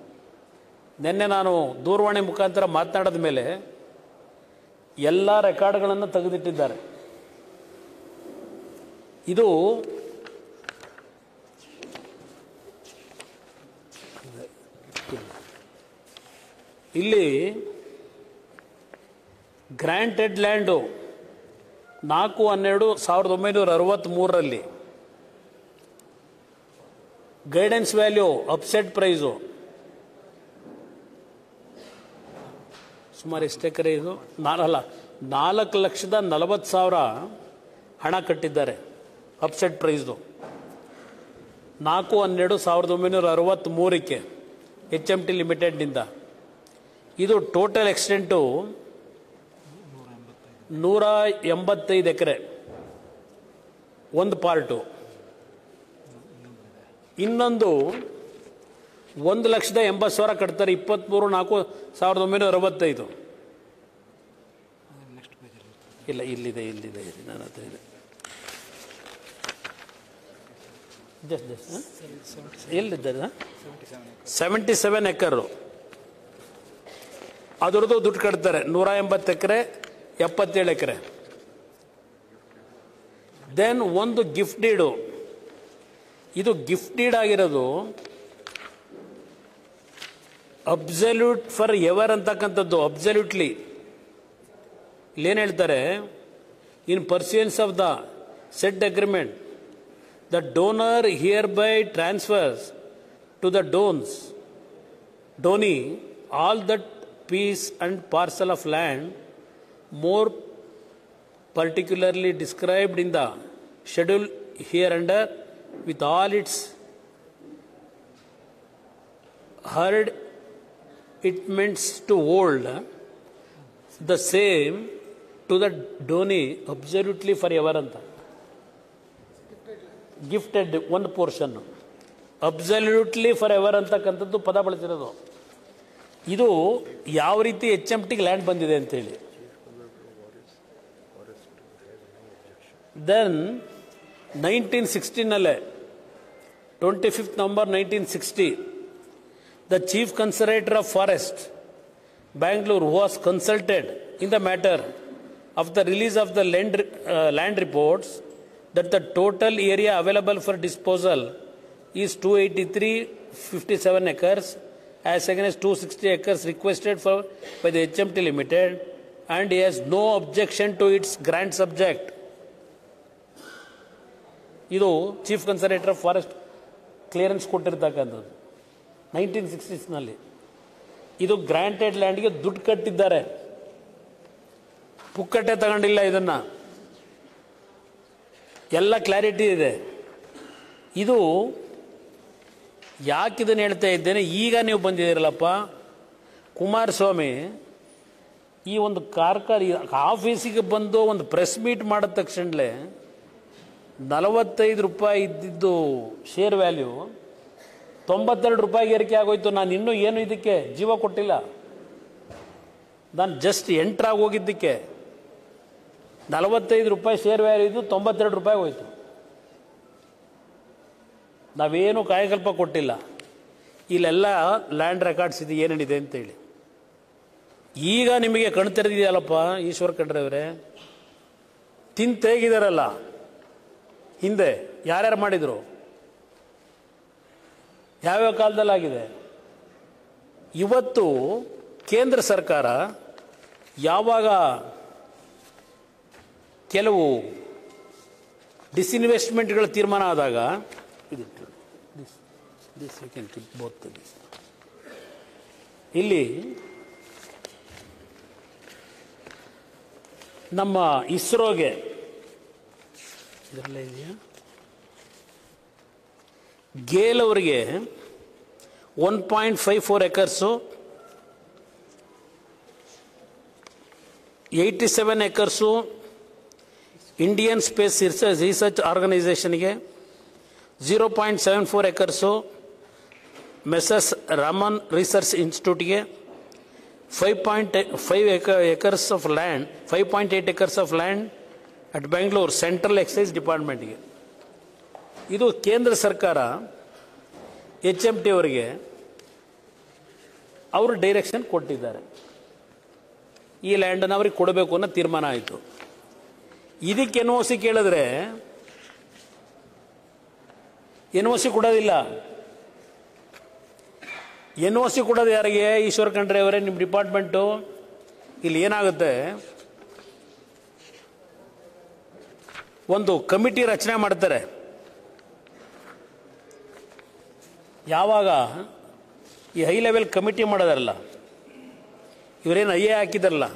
ನಿನ್ನೆ ನಾನು ದೂರವಾಣಿ ಮುಖಾಂತರ ಮಾತನಾಡಿದ ಮೇಲೆ ಎಲ್ಲ ರೆಕಾರ್ಡ್ಗಳನ್ನು ತೆಗೆದಿಟ್ಟಿದ್ದಾರೆ. ಇದು ಇಲ್ಲಿ ಗ್ರಾಂಟೆಡ್ ಲ್ಯಾಂಡು 4/12/1963ರಲ್ಲಿ ಗೈಡೆನ್ಸ್ ವ್ಯಾಲ್ಯೂ ಅಪ್ಸೆಟ್ ಪ್ರೈಸು ಸುಮಾರು ಎಷ್ಟು ಎಕರೆ ಇದು? 4,40,40,000 ಹಣ ಕಟ್ಟಿದ್ದಾರೆ ಅಪ್ಸೆಟ್ ಪ್ರೈಸ್ದು. 4/12/1963ಕ್ಕೆ HMT ಲಿಮಿಟೆಡ್ನಿಂದ. ಇದು ಟೋಟಲ್ ಎಕ್ಸ್ಟೆಂಟು 185 ಎಕರೆ ಒಂದು ಪಾರ್ಟು. ಇನ್ನೊಂದು 1,80,000 ಕಟ್ತಾರೆ 23/4/1965. ಇಲ್ಲ, ಇಲ್ಲಿದೆ ನನ್ನ ಹತ್ರ ಇದೆ. ಎಲ್ಲಿದ್ದಾರೆ? 77 ಎಕರು ಅದರದ್ದು ದುಡ್ಡು ಕಟ್ತಾರೆ. 180 ಎಕರೆ 77 ಎಕರೆ. ದೆನ್ ಒಂದು ಗಿಫ್ಟ್ ಡೀಡು. ಇದು ಗಿಫ್ಟ್ ಡೀಡ್ ಆಗಿರೋದು ಅಬ್ಸಲ್ಯೂಟ್ ಫಾರ್ ಎವರ್ ಅಂತಕ್ಕಂಥದ್ದು. ಅಬ್ಸಲ್ಯೂಟ್ಲಿ ಇಲ್ಲೇನು ಹೇಳ್ತಾರೆ, in pursuance of the said agreement the donor hereby transfers to the donee all that piece and parcel of land more particularly described in the schedule hereunder with all its hereditaments to hold the same to the donee absolutely forever ಅಂತ ಗಿಫ್ಟೆಡ್ ಒಂದು ಪೋರ್ಷನ್ ಅಬ್ಸಲ್ಯೂಟ್ಲಿ ಫಾರ್ ಎವರ್ ಅಂತಕ್ಕಂಥದ್ದು ಪದ ಬಳಸಿರೋದು. ಇದು ಯಾವ ರೀತಿ HMTಗೆ ಲ್ಯಾಂಡ್ ಬಂದಿದೆ ಅಂತೇಳಿ. Then 1916 25th November 1960 the chief conservator of forest Bangalore, who was consulted in the matter of the release of the land reports that the total area available for disposal is 283.57 acres as against 260 acres requested for by the HMT Limited, and he has no objection to its grant subject. ಇದು chief conservator of forest clearance ಕೊಟ್ಟಿರ್ತಕ್ಕಂಥದ್ದು 1960s. ಇದು ಗ್ರಾಂಟೆಡ್ ಲ್ಯಾಂಡ್ಗೆ ದುಡ್ಡು ಕಟ್ಟಿದ್ದಾರೆ, ಪುಕ್ಕಟ್ಟೆ ತಗೊಂಡಿಲ್ಲ. ಇದನ್ನ ಎಲ್ಲ ಕ್ಲಾರಿಟಿ ಇದೆ. ಇದು ಯಾಕಿದನ್ನು ಹೇಳ್ತಾ ಇದ್ದೇನೆ, ಈಗ ನೀವು ಬಂದಿದ್ದೀರಲ್ಲಪ್ಪ ಕುಮಾರಸ್ವಾಮಿ, ಈ ಒಂದು ಆಫೀಸಿಗೆ ಬಂದು ಒಂದು ಪ್ರೆಸ್ ಮೀಟ್ ಮಾಡಿದ ತಕ್ಷಣಲೇ 45 ರೂಪಾಯಿ ಇದ್ದಿದ್ದು ಶೇರ್ ವ್ಯಾಲ್ಯೂ 92 ರೂಪಾಯಿಗೆ ಏರಿಕೆ ಆಗೋಯ್ತು. ನಾನು ಇನ್ನೂ ಏನು ಇದಕ್ಕೆ ಜೀವ ಕೊಟ್ಟಿಲ್ಲ, ನಾನು ಜಸ್ಟ್ ಎಂಟ್ರಾಗಿ ಹೋಗಿದ್ದಕ್ಕೆ 45 ರೂಪಾಯಿ ಶೇರ್ ವ್ಯಾಲ್ಯೂ ಇದ್ದು 92 ರೂಪಾಯಿ ಹೋಯ್ತು. ನಾವೇನು ಕಾಯಕಲ್ಪ ಕೊಟ್ಟಿಲ್ಲ. ಇಲ್ಲೆಲ್ಲ ಲ್ಯಾಂಡ್ ರೆಕಾರ್ಡ್ಸ್ ಇದೆ ಏನೇನಿದೆ ಅಂತೇಳಿ. ಈಗ ನಿಮಗೆ ಕಣ್ ತೆರೆದಿದೆಯಲ್ಲಪ್ಪ ಈಶ್ವರ್ ಖಂಡ್ರೆ ಅವರೇ, ತಿಂತೇಗಿದಾರಲ್ಲ. ಹಿಂದೆ ಯಾರ್ಯಾರು ಮಾಡಿದ್ರು, ಯಾವ್ಯಾವ ಕಾಲದಲ್ಲಾಗಿದೆ. ಇವತ್ತು ಕೇಂದ್ರ ಸರ್ಕಾರ ಯಾವಾಗ ಕೆಲವು ಡಿಸ್ಇನ್ವೆಸ್ಟ್ಮೆಂಟ್ಗಳ ತೀರ್ಮಾನ ಆದಾಗ ಇಲ್ಲಿ ನಮ್ಮ ಇಸ್ರೋಗೆ ಇದರಲ್ಲೇ ಇದೆಯಾ, ಗೇಲ್ ಅವರಿಗೆ 1.54 acres, 87 acres Indian space research ಆರ್ಗನೈಸೇಷನ್ಗೆ, 0.74 ಎಕರ್ಸು ಮೆಸಸ್ ರಾಮನ್ ರಿಸರ್ಚ್ ಇನ್ಸ್ಟಿಟ್ಯೂಟ್ಗೆ, 5.8 acres of land at Bengaluru central excise ಡಿಪಾರ್ಟ್ಮೆಂಟ್ಗೆ. ಇದು ಕೇಂದ್ರ ಸರ್ಕಾರ HMT ಅವರಿಗೆ ಅವರು ಡೈರೆಕ್ಷನ್ ಕೊಟ್ಟಿದ್ದಾರೆ. ಈ ಲ್ಯಾಂಡನ್ನು ಅವ್ರಿಗೆ ಕೊಡಬೇಕು ಅನ್ನೋ ತೀರ್ಮಾನ ಆಯಿತು. ಇದಕ್ಕೆ NOC ಕೇಳಿದ್ರೆ NOC ಕೊಡೋದಿಲ್ಲ. NOC ಕೊಡೋದು ಯಾರಿಗೆ? ಈಶ್ವರ್ ಖಂಡ್ರೆ ಅವರೇ, ನಿಮ್ಮ ಡಿಪಾರ್ಟ್ಮೆಂಟು. ಇಲ್ಲಿ ಏನಾಗುತ್ತೆ, ಒಂದು ಕಮಿಟಿ ರಚನೆ ಮಾಡ್ತಾರೆ. ಯಾವಾಗ ಈ ಹೈ ಲೆವೆಲ್ ಕಮಿಟಿ ಮಾಡೋದಾರಲ್ಲ, ಇವರೇನು IA ಹಾಕಿದಾರಲ್ಲ,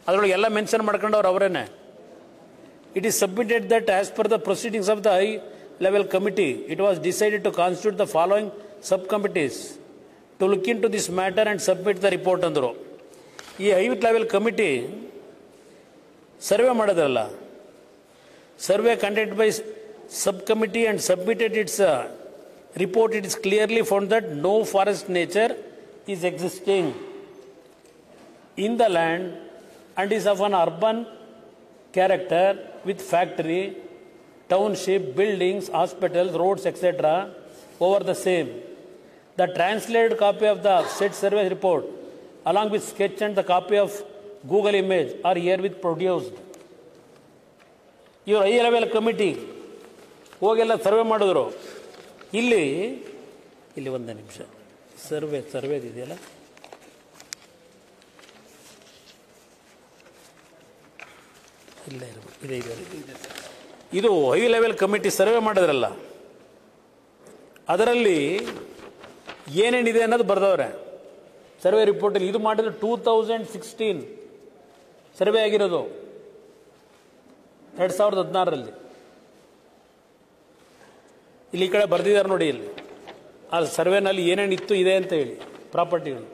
ಅದರೊಳಗೆ ಎಲ್ಲ mention ಮಾಡ್ಕೊಂಡವ್ರು ಅವರೇನೆ. It is submitted that as per the proceedings of the high level committee, it was decided to constitute the following subcommittees to look into this matter and submit the report ಅಂದರು. ಈ ಹೈ ಲೆವೆಲ್ ಕಮಿಟಿ ಸರ್ವೆ ಮಾಡೋದಲ್ಲ, survey conducted by subcommittee and submitted its report. It is clearly found that no forest nature is existing in the land and is of an urban character with factory, township, buildings, hospitals, roads, etc. over the same. The translated copy of the said survey report along with sketch and the copy of Google image are herewith produced. ಇವರು ಹೈ ಲೆವೆಲ್ ಕಮಿಟಿ ಹೋಗೆಲ್ಲ ಸರ್ವೆ ಮಾಡಿದ್ರು. ಇಲ್ಲಿ ಒಂದು ನಿಮಿಷ ಸರ್ವೇದಿದೆಯಲ್ಲ, ಇಲ್ಲ ಇದು ಹೈ ಲೆವೆಲ್ ಕಮಿಟಿ ಸರ್ವೆ ಮಾಡಿದ್ರಲ್ಲ, ಅದರಲ್ಲಿ ಏನೇನಿದೆ ಅನ್ನೋದು ಬರೆದವ್ರೆ ಸರ್ವೆ ರಿಪೋರ್ಟಲ್ಲಿ. ಇದು ಮಾಡಿದ್ರೆ 2016 ಸರ್ವೆ ಆಗಿರೋದು, 2016ರಲ್ಲಿ. ಇಲ್ಲಿ ಈ ಕಡೆ ಬರೆದಿದ್ದಾರೆ ನೋಡಿ, ಇಲ್ಲಿ ಆ ಸರ್ವೆನಲ್ಲಿ ಏನೇನಿತ್ತು ಇದೆ ಅಂತ ಹೇಳಿ ಪ್ರಾಪರ್ಟಿಗಳು.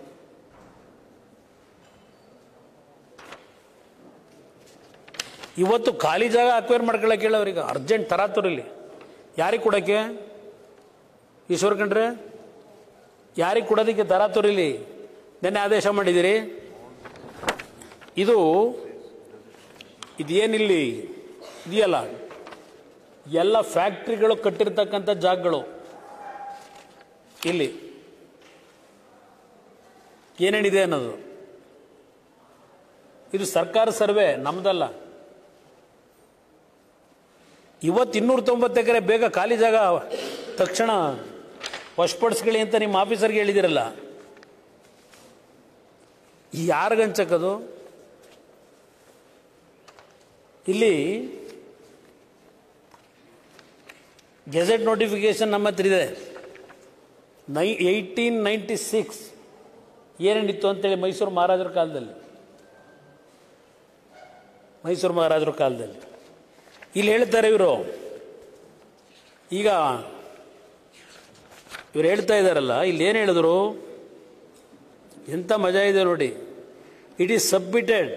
ಇವತ್ತು ಖಾಲಿ ಜಾಗ ಅಕ್ವೈರ್ ಮಾಡ್ಕೊಳ್ಳೋಕೆ ಹೇಳೋರಿಗೆ ಅರ್ಜೆಂಟ್ ತರಾತುರಿಲಿ. ಯಾರಿಗೆ ಕೊಡೋಕ್ಕೆ ಈಶ್ವರ್ ಕಂಡ್ರೆ? ಯಾರಿಗೆ ಕೊಡೋದಕ್ಕೆ ತರಾತುರಿಲಿ ನೆನ್ನೆ ಆದೇಶ ಮಾಡಿದ್ದೀರಿ? ಇದೇನಿಲ್ಲಿ ಇದೆಯಲ್ಲ, ಎಲ್ಲ ಫ್ಯಾಕ್ಟ್ರಿಗಳು ಕಟ್ಟಿರ್ತಕ್ಕಂಥ ಜಾಗಗಳು. ಇಲ್ಲಿ ಏನೇನಿದೆ ಅನ್ನೋದು ಇದು ಸರ್ಕಾರ ಸರ್ವೆ, ನಮ್ದಲ್ಲ. ಇವತ್ತು 290 ಎಕರೆ ಬೇಗ ಖಾಲಿ ಜಾಗ ತಕ್ಷಣ ವಶಪಡಿಸ್ಕೊಳ್ಳಿ ಅಂತ ನಿಮ್ಮ ಆಫೀಸರ್ಗೆ ಹೇಳಿದಿರಲ್ಲ, ಯಾರಿಗಂಚಕ್ಕದು? ಇಲ್ಲಿ ಗೆಜೆಟ್ ನೋಟಿಫಿಕೇಶನ್ ನಮ್ಮ ಹತ್ರ ಇದೆ. 1896 ಏನೇನಿತ್ತು ಅಂತೇಳಿ ಮೈಸೂರು ಮಹಾರಾಜರ ಕಾಲದಲ್ಲಿ ಇಲ್ಲಿ ಹೇಳ್ತಾರೆ ಇವರು. ಈಗ ಇವರು ಹೇಳ್ತಾ ಇದ್ದಾರಲ್ಲ, ಇಲ್ಲಿ ಏನು ಹೇಳಿದ್ರು, ಎಂಥ ಮಜಾ ಇದೆ ನೋಡಿ. It is submitted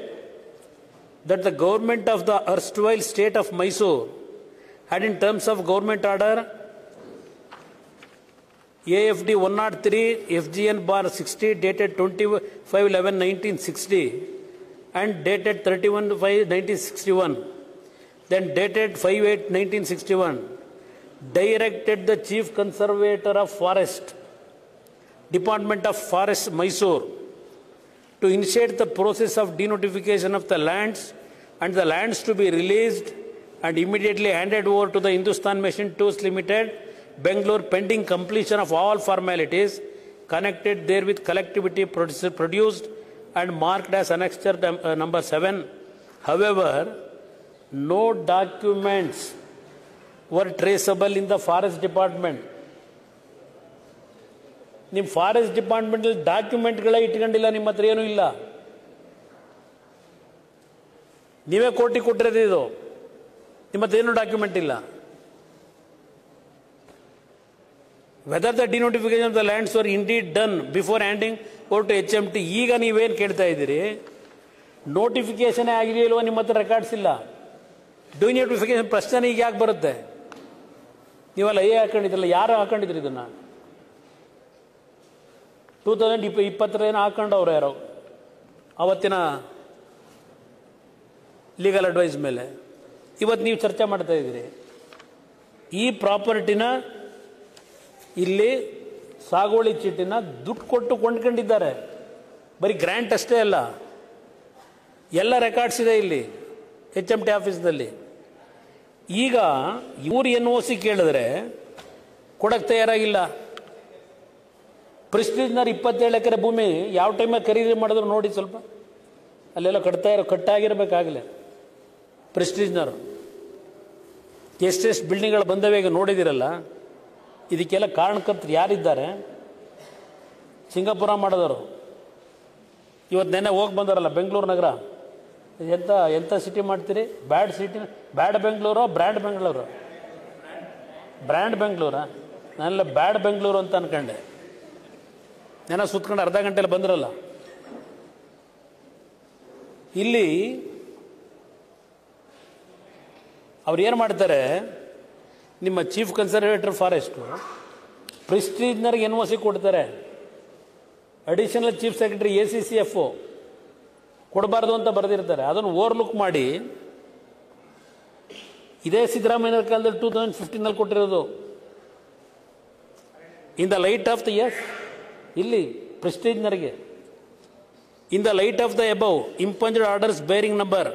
that the government of the erstwhile state of Mysore had in terms of government order AFD 103 FGN/60 dated 25/11/1960 and dated 31/5/1961, then dated 5/8/1961, directed the Chief Conservator of Forest, Department of Forest, Mysore, to initiate the process of denotification of the lands and the lands to be released and immediately handed over to the Hindustan Machine Tools Limited, Bangalore, pending completion of all formalities connected therewith collectively produced and marked as annexure number 7. However, no documents were traceable in the Forest Department. ನಿಮ್ಮ ಫಾರೆಸ್ಟ್ ಡಿಪಾರ್ಟ್ಮೆಂಟಲ್ಲಿ ಡಾಕ್ಯುಮೆಂಟ್ಗಳೇ ಇಟ್ಕೊಂಡಿಲ್ಲ, ನಿಮ್ಮ ಹತ್ರ ಏನೂ ಇಲ್ಲ. ನೀವೇ ಕೋರ್ಟಿಗೆ ಕೊಟ್ಟಿರೋದು ಇದು, ನಿಮ್ಮ ಹತ್ರ ಏನೂ ಡಾಕ್ಯುಮೆಂಟ್ ಇಲ್ಲ. Whether the denotification of the lands were indeed done before handing over to HMT. ಈಗ ನೀವೇನು ಕೇಳ್ತಾ ಇದ್ದೀರಿ, ನೋಟಿಫಿಕೇಶನೇ ಆಗಿದೆಯಲ್ವ, ನಿಮ್ಮ ಹತ್ರ ರೆಕಾರ್ಡ್ಸ್ ಇಲ್ಲ. ಡಿನೋಟಿಫಿಕೇಶನ್ ಪ್ರಶ್ನೆ ಈಗ ಯಾಕೆ ಬರುತ್ತೆ? ನೀವೆಲ್ಲ ಹಾಕೊಂಡಿದ್ರಲ್ಲ, ಯಾರು ಹಾಕೊಂಡಿದ್ರಿ ಇದನ್ನು? 2020 ಹಾಕೊಂಡವ್ರು ಯಾರೋ ಅವತ್ತಿನ ಲೀಗಲ್ ಅಡ್ವೈಸ್ ಮೇಲೆ. ಇವತ್ತು ನೀವು ಚರ್ಚೆ ಮಾಡ್ತಾ ಇದ್ದೀರಿ. ಈ ಪ್ರಾಪರ್ಟಿನ ಇಲ್ಲಿ ಸಾಗುವಳಿ ಚೀಟಿನ ದುಡ್ಡು ಕೊಟ್ಟು ಕೊಂಡ್ಕೊಂಡಿದ್ದಾರೆ. ಬರೀ ಗ್ರ್ಯಾಂಟ್ ಅಷ್ಟೇ ಅಲ್ಲ, ಎಲ್ಲ ರೆಕಾರ್ಡ್ಸ್ ಇದೆ ಇಲ್ಲಿ HMT ಆಫೀಸ್ನಲ್ಲಿ. ಈಗ ಇವರು NOC ಕೇಳಿದ್ರೆ ಕೊಡಕ್ಕೆ ತಯಾರಾಗಿಲ್ಲ. ಪ್ರೆಸ್ಟೀಜ್ನರ್ 27 ಎಕರೆ ಭೂಮಿ ಯಾವ ಟೈಮಾಗ ಖರೀದಿ ಮಾಡಿದ್ರು ನೋಡಿ, ಸ್ವಲ್ಪ ಅಲ್ಲೆಲ್ಲ ಕಟ್ಟಾಗಿರ್ಬೇಕಾಗಲೇ. ಪ್ರೆಸ್ಟೀಜ್ನರು ಎಷ್ಟೆಷ್ಟು ಬಿಲ್ಡಿಂಗ್ಗಳು ಬಂದವೆ ಈಗ ನೋಡಿದಿರಲ್ಲ. ಇದಕ್ಕೆಲ್ಲ ಕಾರಣಕರ್ತರು ಯಾರಿದ್ದಾರೆ? ಸಿಂಗಾಪುರ ಮಾಡಿದವರು. ಇವತ್ತು ನೆನ್ನೆ ಹೋಗಿ ಬಂದಾರಲ್ಲ ಬೆಂಗಳೂರು ನಗರ. ಎಂಥ ಸಿಟಿ ಮಾಡ್ತೀರಿ? ಬ್ಯಾಡ್ ಸಿಟಿ, ಬ್ಯಾಡ್ ಬೆಂಗಳೂರು, ಬ್ರ್ಯಾಂಡ್ ಬೆಂಗಳೂರು, ಬ್ರ್ಯಾಂಡ್ ಬೆಂಗಳೂರಾ? ನಾನೆಲ್ಲ ಬ್ಯಾಡ್ ಬೆಂಗಳೂರು ಅಂತ ಅನ್ಕೊಂಡೆ. ನೆನ ಸುತ್ಕೊಂಡು ಅರ್ಧ ಗಂಟೆಯಲ್ಲಿ ಬಂದ್ರಲ್ಲ. ಇಲ್ಲಿ ಅವ್ರು ಏನು ಮಾಡ್ತಾರೆ, ನಿಮ್ಮ ಚೀಫ್ ಕನ್ಸರ್ವೇಟರ್ ಫಾರೆಸ್ಟು ಪ್ರೆಸ್ಟೀಜ್ನರ್ಗೆ NOC ಕೊಡ್ತಾರೆ. ಅಡಿಷನಲ್ ಚೀಫ್ ಸೆಕ್ರೆಟರಿ ACCF ಕೊಡಬಾರ್ದು ಅಂತ ಬರೆದಿರ್ತಾರೆ. ಅದನ್ನು ಓವರ್ಲುಕ್ ಮಾಡಿ ಇದೇ ಸಿದ್ದರಾಮಯ್ಯರ ಕಾಲದಲ್ಲಿ 2015ನಲ್ಲಿ ಕೊಟ್ಟಿರೋದು. In the light of the ಇಲ್ಲಿ ಪ್ರೆಸ್ಟೀಜ್ನರಿಗೆ in the light of the above impugned orders bearing number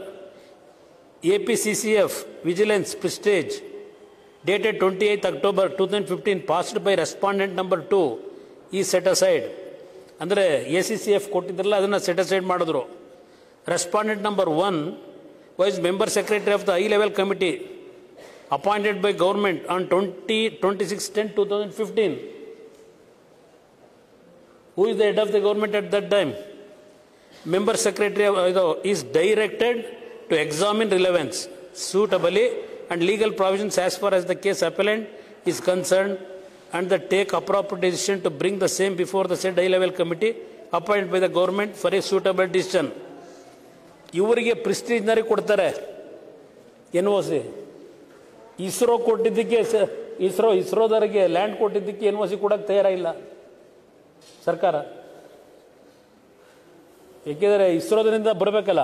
APCCF vigilance prestige dated 28th October 2015 passed by respondent number 2 is set aside. ಅಂದರೆ ACCF ಕೊಟ್ಟಿದ್ರಲ್ಲ, ಅದನ್ನು ಸೆಟ್ ಅಸೈಡ್ ಮಾಡಿದ್ರು. Respondent number 1 was member secretary of the high level committee appointed by government on 26/10/2015. Who is the head of the government at that time? Member Secretary is directed to examine relevance, suitably, and legal provisions as far as the case appellant is concerned, and that take appropriate decision to bring the same before the said high-level committee appointed by the government for a suitable decision. ಇವರಿಗೆ ಪ್ರೆಸ್ಟೀಜ್ನರಿ ಕೊಡ್ತಾರೆ NOC. ಇಸ್ರೋ ಕೊಟ್ಟಿದ್ದಕ್ಕೆ ಇಸ್ರೋದವರಿಗೆ ಲ್ಯಾಂಡ್ ಕೊಟ್ಟಿದ್ದಕ್ಕೆ NOC ಕೊಡಕ್ಕೆ ತಯಾರಿಲ್ಲ ಸರ್ಕಾರ. ಏಕೆಂದರೆ ಇಸ್ರೋದರಿಂದ ಬರಬೇಕಲ್ಲ,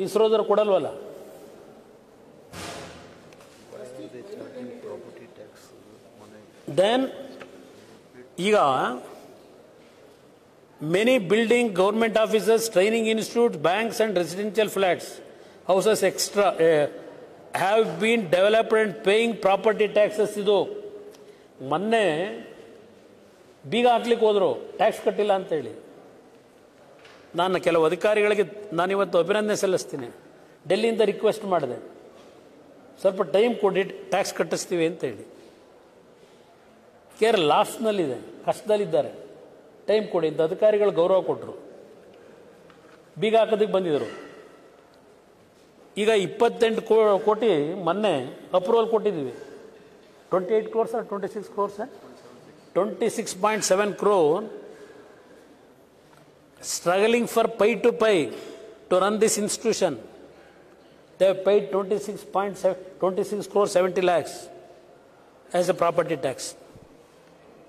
ಇಸ್ರೋದವ್ರು ಕೊಡಲ್ವಲ್ಲ. ದೆನ್ ಈಗ many building, government offices, training institutes, banks and residential flats, houses extra have been developed and paying property taxes. ಇದು ಮೊನ್ನೆ ಬೀಗ ಹಾಕ್ಲಿಕ್ಕೆ ಹೋದ್ರು, ಟ್ಯಾಕ್ಸ್ ಕಟ್ಟಿಲ್ಲ ಅಂತೇಳಿ. ನಾನು ಕೆಲವು ಅಧಿಕಾರಿಗಳಿಗೆ ನಾನಿವತ್ತು ಅಭಿನಂದನೆ ಸಲ್ಲಿಸ್ತೀನಿ. ಡೆಲ್ಲಿಯಿಂದ ರಿಕ್ವೆಸ್ಟ್ ಮಾಡಿದೆ, ಸ್ವಲ್ಪ ಟೈಮ್ ಕೊಡಿ, ಟ್ಯಾಕ್ಸ್ ಕಟ್ಟಿಸ್ತೀವಿ ಅಂತೇಳಿ. ಕೇರ್ ಲಾಸ್ನಲ್ಲಿದೆ, ಕಷ್ಟದಲ್ಲಿದ್ದಾರೆ, ಟೈಮ್ ಕೊಡಿ ಅಂತ ಅಧಿಕಾರಿಗಳು ಗೌರವ ಕೊಟ್ಟರು, ಬೀಗ ಹಾಕೋದಕ್ಕೆ ಬಂದಿದ್ದರು. ಈಗ 28 ಕೋಟಿ ಮೊನ್ನೆ ಅಪ್ರೂವಲ್ ಕೊಟ್ಟಿದ್ದೀವಿ. 28 crores or 26 crores? 26.7 crore struggling for pay to pay to run this institution. They have paid 26 crore 70 lakhs as a property tax.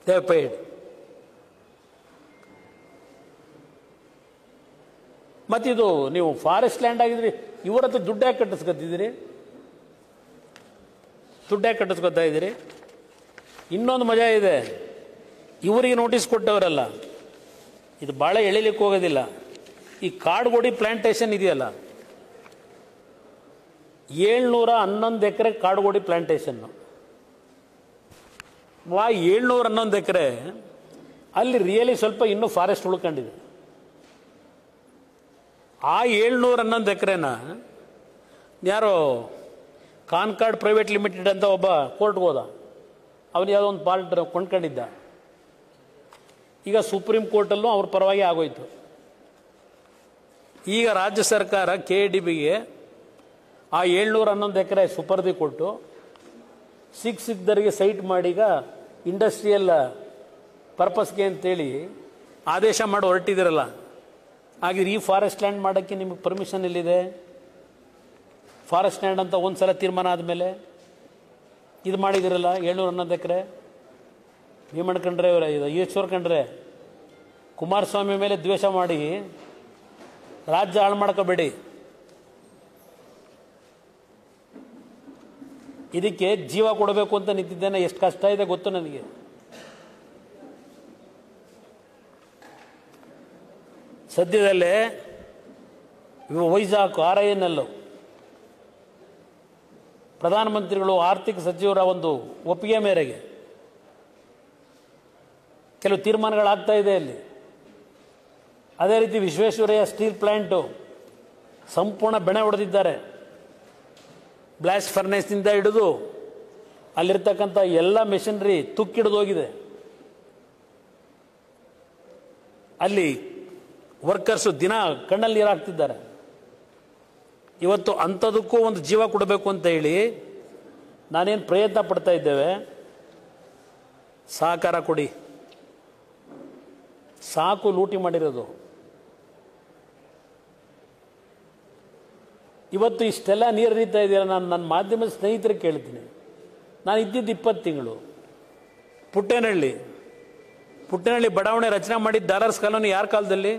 They have paid. ಮತ್ತಿದು ನೀವು ಫಾರೆಸ್ಟ್ ಲ್ಯಾಂಡ್ ಆಗಿದ್ರಿ, ಇವರ ಹತ್ರ ದುಡ್ಡು ಯಾಕೆ ಕಟ್ಟಿಸ್ಕೊತಿದ್ದೀರಿ? ದುಡ್ಡು ಯಾಕೆ ಕಟ್ಟಿಸ್ಕೊತಾ ಇದ್ದೀರಿ? ಇನ್ನೊಂದು ಮಜಾ ಇದೆ, ಇವರಿಗೆ ನೋಟಿಸ್ ಕೊಟ್ಟವರಲ್ಲ, ಇದು ಭಾಳ ಎಳಿಲಿಕ್ಕೆ ಹೋಗೋದಿಲ್ಲ. ಈ ಕಾಡುಗೋಡಿ ಪ್ಲಾಂಟೇಶನ್ ಇದೆಯಲ್ಲ, 711 ಎಕರೆ ಕಾಡುಗೋಡಿ ಪ್ಲಾಂಟೇಶನ್ನು. 711 ಎಕರೆ ಅಲ್ಲಿ ರಿಯಲಿ ಸ್ವಲ್ಪ ಇನ್ನೂ ಫಾರೆಸ್ಟ್ ಉಳ್ಕೊಂಡಿದೆ. ಆ 711 ಎಕರೆನ ಯಾರೋ ಕಾನ್ಕಾರ್ಡ್ ಪ್ರೈವೇಟ್ ಲಿಮಿಟೆಡ್ ಅಂತ ಒಬ್ಬ ಕೋರ್ಟ್ಗೆ ಹೋದ, ಅವನು ಯಾವುದೋ ಒಂದು ಪಾರ್ಟ್ ಕೊಂಡ್ಕೊಂಡಿದ್ದ. ಈಗ ಸುಪ್ರೀಂ ಕೋರ್ಟಲ್ಲೂ ಅವ್ರ ಪರವಾಗಿ ಆಗೋಯ್ತು. ಈಗ ರಾಜ್ಯ ಸರ್ಕಾರ KDBಗೆ ಆ 711 ಎಕರೆ ಸುಪರ್ದಿ ಕೊಟ್ಟು ಸಿಕ್ಕಿದ್ದರಿಗೆ ಸೈಟ್ ಮಾಡಿ ಈಗ ಇಂಡಸ್ಟ್ರಿಯಲ್ ಪರ್ಪಸ್ಗೆ ಅಂತೇಳಿ ಆದೇಶ ಮಾಡಿ ಹೊರಟಿದ್ದೀರಲ್ಲ. ಹಾಗೆ ಈ ಫಾರೆಸ್ಟ್ ಲ್ಯಾಂಡ್ ಮಾಡೋಕ್ಕೆ ನಿಮಗೆ ಪರ್ಮಿಷನ್ ಎಲ್ಲಿದೆ? ಫಾರೆಸ್ಟ್ ಲ್ಯಾಂಡ್ ಅಂತ ಒಂದು ಸಲ ತೀರ್ಮಾನ ಆದಮೇಲೆ ಇದು ಮಾಡಿದಿರಲ್ಲ 711 ಎಕರೆ. ಭೀಮಣ್ಣ ಕಂಡ್ರೆ ಈಶ್ವರ್ ಕಂಡ್ರೆ ಕುಮಾರಸ್ವಾಮಿ ಮೇಲೆ ದ್ವೇಷ ಮಾಡಿ ರಾಜ್ಯ ಹಾಳು ಮಾಡ್ಕೋಬೇಡಿ. ಇದಕ್ಕೆ ಜೀವ ಕೊಡಬೇಕು ಅಂತ ನಿಂತಿದ್ದೇನೆ. ಎಷ್ಟು ಕಷ್ಟ ಇದೆ ಗೊತ್ತು ನನಗೆ. ಸದ್ಯದಲ್ಲೇ ವೈಜಾಗ್ RINL ಪ್ರಧಾನಮಂತ್ರಿಗಳು ಆರ್ಥಿಕ ಸಚಿವರ ಒಂದು ಒಪ್ಪಿಗೆ ಮೇರೆಗೆ ಕೆಲವು ತೀರ್ಮಾನಗಳಾಗ್ತಾ ಇದೆ ಅಲ್ಲಿ. ಅದೇ ರೀತಿ ವಿಶ್ವೇಶ್ವರಯ್ಯ ಸ್ಟೀಲ್ ಪ್ಲಾಂಟು ಸಂಪೂರ್ಣ ಬೆಣೆ ಹೊಡೆದಿದ್ದಾರೆ. ಬ್ಲಾಸ್ಟ್ ಫರ್ನೇಸ್ನಿಂದ ಹಿಡಿದು ಅಲ್ಲಿರ್ತಕ್ಕಂಥ ಎಲ್ಲ ಮೆಷಿನರಿ ತುಕ್ಕಿಡಿದು ಹೋಗಿದೆ. ಅಲ್ಲಿ ವರ್ಕರ್ಸು ದಿನ ಕಣ್ಣಲ್ಲಿ ನೀರು ಹಾಕ್ತಿದ್ದಾರೆ. ಇವತ್ತು ಅಂಥದಕ್ಕೂ ಒಂದು ಜೀವ ಕೊಡಬೇಕು ಅಂತ ಹೇಳಿ ನಾನೇನು ಪ್ರಯತ್ನ ಪಡ್ತಾ ಇದ್ದೇವೆ. ಸಹಕಾರ ಕೊಡಿ. ಸಾಕು ಲೂಟಿ ಮಾಡಿರೋದು. ಇವತ್ತು ಇಷ್ಟೆಲ್ಲ ನೀರು ಹರಿತಾ ಇದೆಯಲ್ಲ, ನಾನು ನನ್ನ ಮಾಧ್ಯಮದ ಸ್ನೇಹಿತರಿಗೆ ಕೇಳ್ತೀನಿ. ನಾನು ಇದ್ದಿದ್ದು 20 ತಿಂಗಳು ಪುಟ್ಟೇನಹಳ್ಳಿ ಬಡಾವಣೆ ರಚನೆ ಮಾಡಿದ್ದು ಡಾಲರ್ಸ್ ಕಾಲೋನಿ ಯಾರ ಕಾಲದಲ್ಲಿ?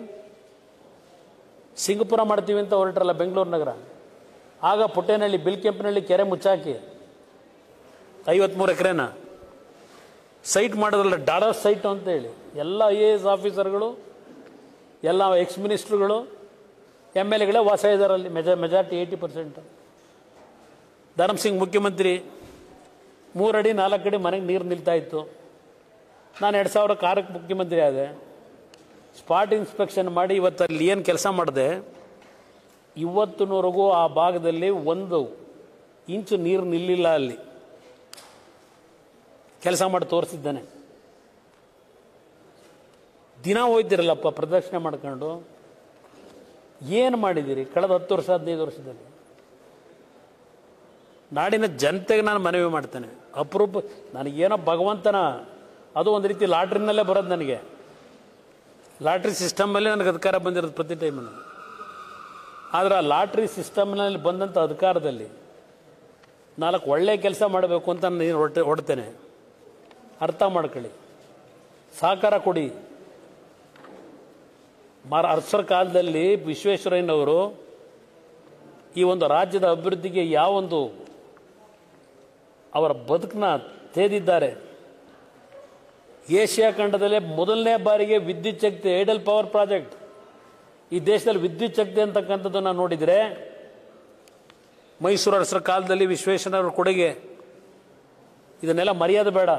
ಸಿಂಗಪುರ ಮಾಡ್ತೀವಿ ಅಂತ ಹೊರಟ್ರಲ್ಲ ಬೆಂಗಳೂರು ನಗರ. ಆಗ ಪುಟ್ಟೇನಹಳ್ಳಿ ಬಿಲ್ಕೆಂಪನಹಳ್ಳಿ ಕೆರೆ ಮುಚ್ಚಾಕಿ 53 ಎಕರೆನ ಸೈಟ್ ಮಾಡೋದ್ರಲ್ಲ, ಡಾಲರ್ ಸೈಟ್ ಅಂತ ಹೇಳಿ ಎಲ್ಲ IAS ಆಫೀಸರ್ಗಳು, ಎಲ್ಲ ಎಕ್ಸ್ ಮಿನಿಸ್ಟ್ರುಗಳು, MLAಗಳೇ ವಾಸ ಇದ್ದಾರಲ್ಲಿ. ಮೆಜಾರಿಟಿ 80%. ಧರ್ಮಸಿಂಗ್ ಮುಖ್ಯಮಂತ್ರಿ 3 ಅಡಿ 4 ಅಡಿ ಮನೆಗೆ ನೀರು ನಿಲ್ತಾ ಇತ್ತು. ನಾನು 2006ಕ್ಕೆ ಮುಖ್ಯಮಂತ್ರಿ ಆದೆ. ಸ್ಪಾಟ್ ಇನ್ಸ್ಪೆಕ್ಷನ್ ಮಾಡಿ ಇವತ್ತು ಅಲ್ಲಿ ಏನು ಕೆಲಸ ಮಾಡಿದೆ, ಇವತ್ತಿನವರೆಗೂ ಆ ಭಾಗದಲ್ಲಿ 1 ಇಂಚು ನೀರು ನಿಲ್ಲಿಲ್ಲ. ಅಲ್ಲಿ ಕೆಲಸ ಮಾಡಿ ತೋರಿಸಿದ್ದಾನೆ. ದಿನ ಹೋಯ್ತಿರಲ್ಲಪ್ಪ ಪ್ರದಕ್ಷಿಣೆ ಮಾಡ್ಕೊಂಡು. ಏನು ಮಾಡಿದ್ದೀರಿ ಕಳೆದ 10 ವರ್ಷ 15 ವರ್ಷದಲ್ಲಿ? ನಾಡಿನ ಜನತೆಗೆ ನಾನು ಮನವಿ ಮಾಡ್ತೇನೆ, ಅಪರೂಪ ನನಗೇನೋ ಭಗವಂತನ ಅದು ಒಂದು ರೀತಿ ಲಾಟ್ರಿನಲ್ಲೇ ಬರೋದು. ನನಗೆ ಲಾಟ್ರಿ ಸಿಸ್ಟಮಲ್ಲೇ ನನಗೆ ಅಧಿಕಾರ ಬಂದಿರೋದು ಪ್ರತಿ ಟೈಮಲ್ಲಿ. ಆದರೆ ಆ ಲಾಟ್ರಿ ಸಿಸ್ಟಮ್ನಲ್ಲಿ ಬಂದಂಥ ಅಧಿಕಾರದಲ್ಲಿ 4 ಒಳ್ಳೆಯ ಕೆಲಸ ಮಾಡಬೇಕು ಅಂತ ನಾನು ಹೊಡ್ತೇನೆ. ಅರ್ಥ ಮಾಡ್ಕೊಳ್ಳಿ, ಸಹಕಾರ ಕೊಡಿ. ಅರಸರ ಕಾಲದಲ್ಲಿ ವಿಶ್ವೇಶ್ವರಯ್ಯನವರು ಈ ಒಂದು ರಾಜ್ಯದ ಅಭಿವೃದ್ಧಿಗೆ ಯಾವೊಂದು ಅವರ ಬದುಕನ್ನ ತೇದಿದ್ದಾರೆ. ಏಷ್ಯಾ ಖಂಡದಲ್ಲೇ ಮೊದಲನೇ ಬಾರಿಗೆ ವಿದ್ಯುತ್ ಶಕ್ತಿ ಐಡಲ್ ಪವರ್ ಪ್ರಾಜೆಕ್ಟ್ ಈ ದೇಶದಲ್ಲಿ ವಿದ್ಯುತ್ ಶಕ್ತಿ ಅಂತಕ್ಕಂಥದ್ದನ್ನು ನೋಡಿದರೆ ಮೈಸೂರು ಅರಸರ ಕಾಲದಲ್ಲಿ ವಿಶ್ವೇಶ್ವರಯ್ಯನವರ ಕೊಡುಗೆ. ಇದನ್ನೆಲ್ಲ ಮರ್ಯಾದೆ ಬೇಡ.